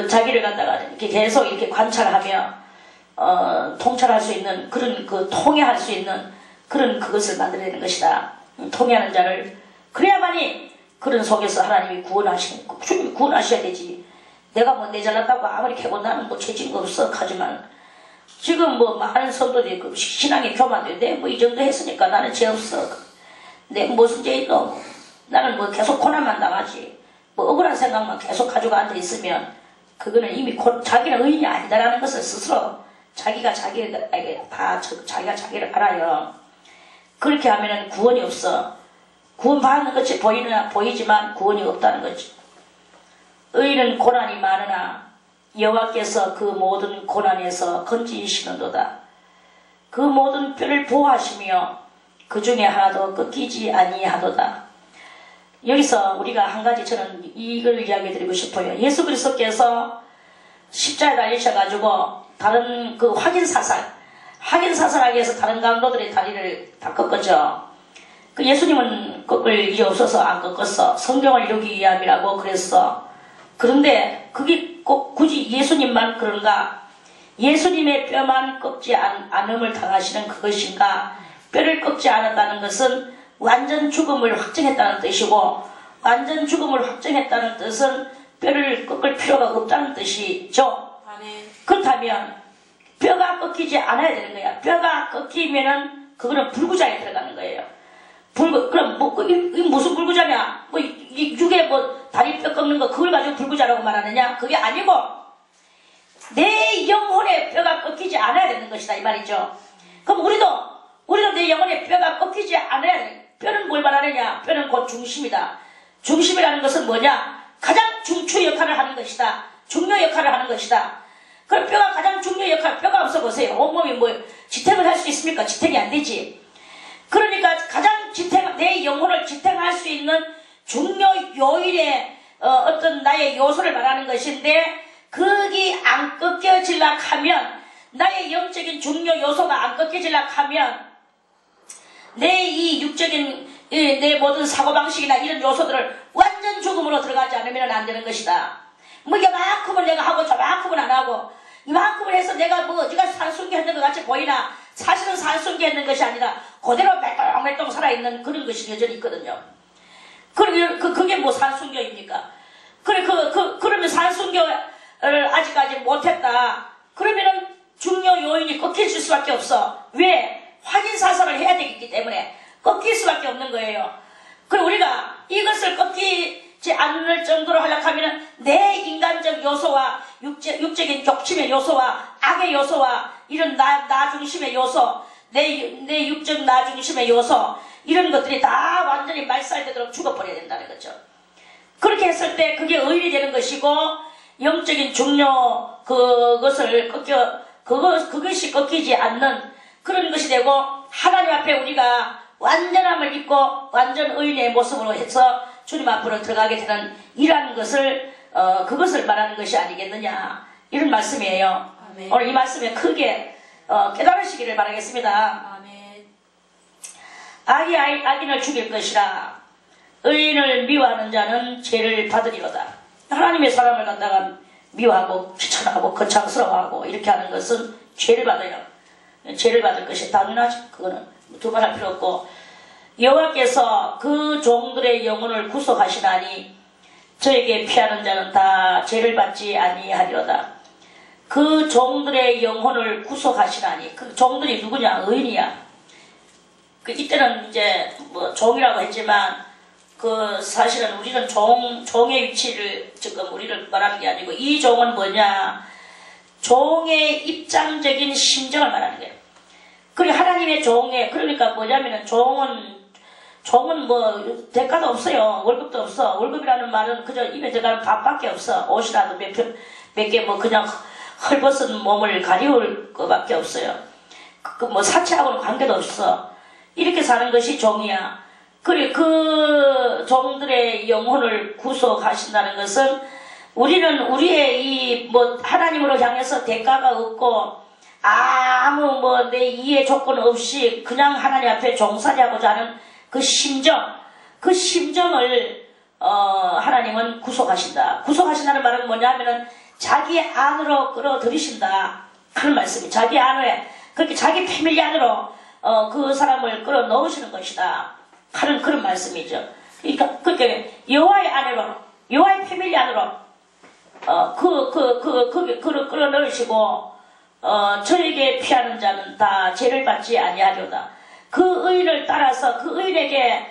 자기를 갖다가 이렇게 계속 이렇게 관찰하며 통찰할 수 있는 그런 통해할 수 있는 그런 그것을 만들어내는 것이다. 통해하는 자를 그래야만이 그런 속에서 하나님이 주님이 구원하셔야 되지. 내가 뭐 내 잘났다고 아무리 캐고 나는 뭐 죄진 거 없어 하지만 지금 뭐 많은 성도들이 그 신앙의 교만들 내 뭐 이 정도 했으니까 나는 죄 없어. 내 무슨 죄 있노? 나는 뭐 계속 고난만 당하지. 뭐 억울한 생각만 계속 가지고 앉아 있으면 그거는 이미 자기는 의인이 아니다라는 것을 스스로 자기가 자기를 알아요. 그렇게 하면은 구원이 없어. 구원받는 것이 보이지만 구원이 없다는 거지. 의인은 고난이 많으나 여호와께서 그 모든 고난에서 건지시는도다. 그 모든 뼈를 보호하시며 그 중에 하나도 꺾이지 아니하도다. 여기서 우리가 한 가지 저는 이걸 이야기 드리고 싶어요. 예수 그리스도께서 십자가에 달리셔가지고 다른 그 확인사살하기 위해서 다른 강도들의 다리를 다 꺾었죠. 그 예수님은 꺾을 일이 없어서 안 꺾었어. 성경을 이루기 위함이라고 그랬어. 그런데 그게 꼭 굳이 예수님만 그런가? 예수님의 뼈만 꺾지 않음을 당하시는 그것인가? 뼈를 꺾지 않았다는 것은 완전 죽음을 확정했다는 뜻이고, 완전 죽음을 확정했다는 뜻은 뼈를 꺾을 필요가 없다는 뜻이죠. 그렇다면 뼈가 꺾이지 않아야 되는 거야. 뼈가 꺾이면은 그거는 불구자에 들어가는 거예요. 그럼 이게 무슨 불구자냐? 육에 다리 뼈 꺾는 거 그걸 가지고 불구자라고 말하느냐? 그게 아니고 내 영혼의 뼈가 꺾이지 않아야 되는 것이다 이 말이죠. 그럼 우리도 내 영혼의 뼈가 꺾이지 않아야 돼. 뼈는 뭘 말하느냐? 뼈는 곧 중심이다. 중심이라는 것은 뭐냐? 가장 중추 역할을 하는 것이다. 중요 역할을 하는 것이다. 그럼 뼈가 가장 중요 역할, 뼈가 없어 보세요. 온몸이 지탱을 할 수 있습니까? 지탱이 안 되지. 그러니까 가장 내 영혼을 지탱할 수 있는 중요 요일의 어떤 나의 요소를 말하는 것인데, 그게 안 꺾여질라 하면, 나의 영적인 중요 요소가 안 꺾여질라 하면, 내 이 육적인 내 모든 사고방식이나 이런 요소들을 완전 죽음으로 들어가지 않으면 안 되는 것이다. 이만큼은 내가 하고 저만큼은 안 하고, 이만큼을 해서 내가 어디가 산순기했는 것 같이 보이나 사실은 산순기했는 것이 아니라 그대로 멜똥멜똥 살아있는 그런 것이 여전히 있거든요. 그게 산순교입니까? 그러면 산순교를 아직까지 못했다. 그러면은 중요 요인이 꺾여질 수밖에 없어. 왜? 확인 사살을 해야 되기 때문에 꺾일 수밖에 없는 거예요. 그리고 우리가 이것을 꺾이지 않을 정도로 하려고 하면 내 인간적 요소와 육적인 격침의 요소와 악의 요소와 이런 나 중심의 요소, 내 육적 나 중심의 요소, 이런 것들이 다 완전히 말살되도록 죽어버려야 된다는 거죠. 그렇게 했을 때 그게 의인이 되는 것이고, 영적인 중요 그것을 그것이 꺾이지 않는 그런 것이 되고, 하나님 앞에 우리가 완전함을 입고 완전 의인의 모습으로 해서 주님 앞으로 들어가게 되는 이러한 것을 그것을 말하는 것이 아니겠느냐, 이런 말씀이에요. 아멘. 오늘 이 말씀에 크게 깨달으시기를 바라겠습니다. 아멘. 악이 악인을 죽일 것이라. 의인을 미워하는 자는 죄를 받으리로다. 하나님의 사람을 갖다가 미워하고 귀찮아하고 거창스러워하고 이렇게 하는 것은 죄를 받아요. 죄를 받을 것이 당연하죠. 그거는 두말할 필요 없고, 여호와께서 그 종들의 영혼을 구속하시나니 저에게 피하는 자는 다 죄를 받지 아니하리로다. 그 종들의 영혼을 구속하시나니, 그 종들이 누구냐? 의인이야. 이때는 이제 뭐 종이라고 했지만 그 사실은 우리는 종의 위치를 지금 우리를 말하는 게 아니고, 이 종은 뭐냐? 종의 입장적인 심정을 말하는 거예요. 그리고 하나님의 종의, 그러니까 뭐냐면은 종은 뭐 대가도 없어요. 월급도 없어. 월급이라는 말은 그저 입에 들어가는 밥밖에 없어. 옷이라도 몇 개 뭐 그냥 헐벗은 몸을 가리울 것밖에 없어요. 뭐 사치하고는 관계도 없어. 이렇게 사는 것이 종이야. 그리고 그 종들의 영혼을 구속하신다는 것은, 우리는 우리의 이 뭐 하나님으로 향해서 대가가 없고 아무 뭐 내 이해 조건 없이 그냥 하나님 앞에 종살이하고자 하는 그 심정을 하나님은 구속하신다. 구속하신다는 말은 뭐냐면은 자기 안으로 끌어들이신다, 그런 말씀이. 자기 안에, 그렇게 자기 패밀리 안으로 그 사람을 끌어넣으시는 것이다 하는 그런 말씀이죠. 그러니까 그렇게 여호와의 안으로, 여호와의 패밀리 안으로 끌어넣으시고, 저에게 피하는 자는 다 죄를 받지 아니하리로다. 그 의인을 따라서 그 의인에게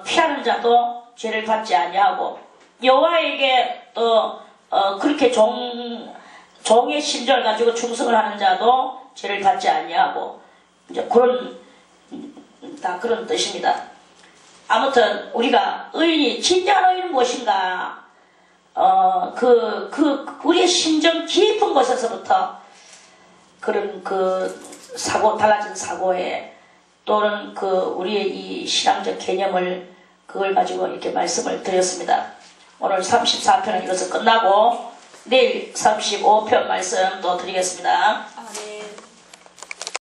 피하는 자도 죄를 받지 아니하고, 여호와에게 또 그렇게 종의 심정을 가지고 충성을 하는 자도 죄를 받지 아니하고, 이제 그런 뜻입니다. 아무튼 우리가 의인이, 진정한 의인은 무엇인가? 우리의 심정 깊은 곳에서부터 그런 달라진 사고에, 또는 우리의 이 신앙적 개념을, 그걸 가지고 이렇게 말씀을 드렸습니다. 오늘 34편은 이것을 끝나고 내일 35편 말씀 또 드리겠습니다. 네.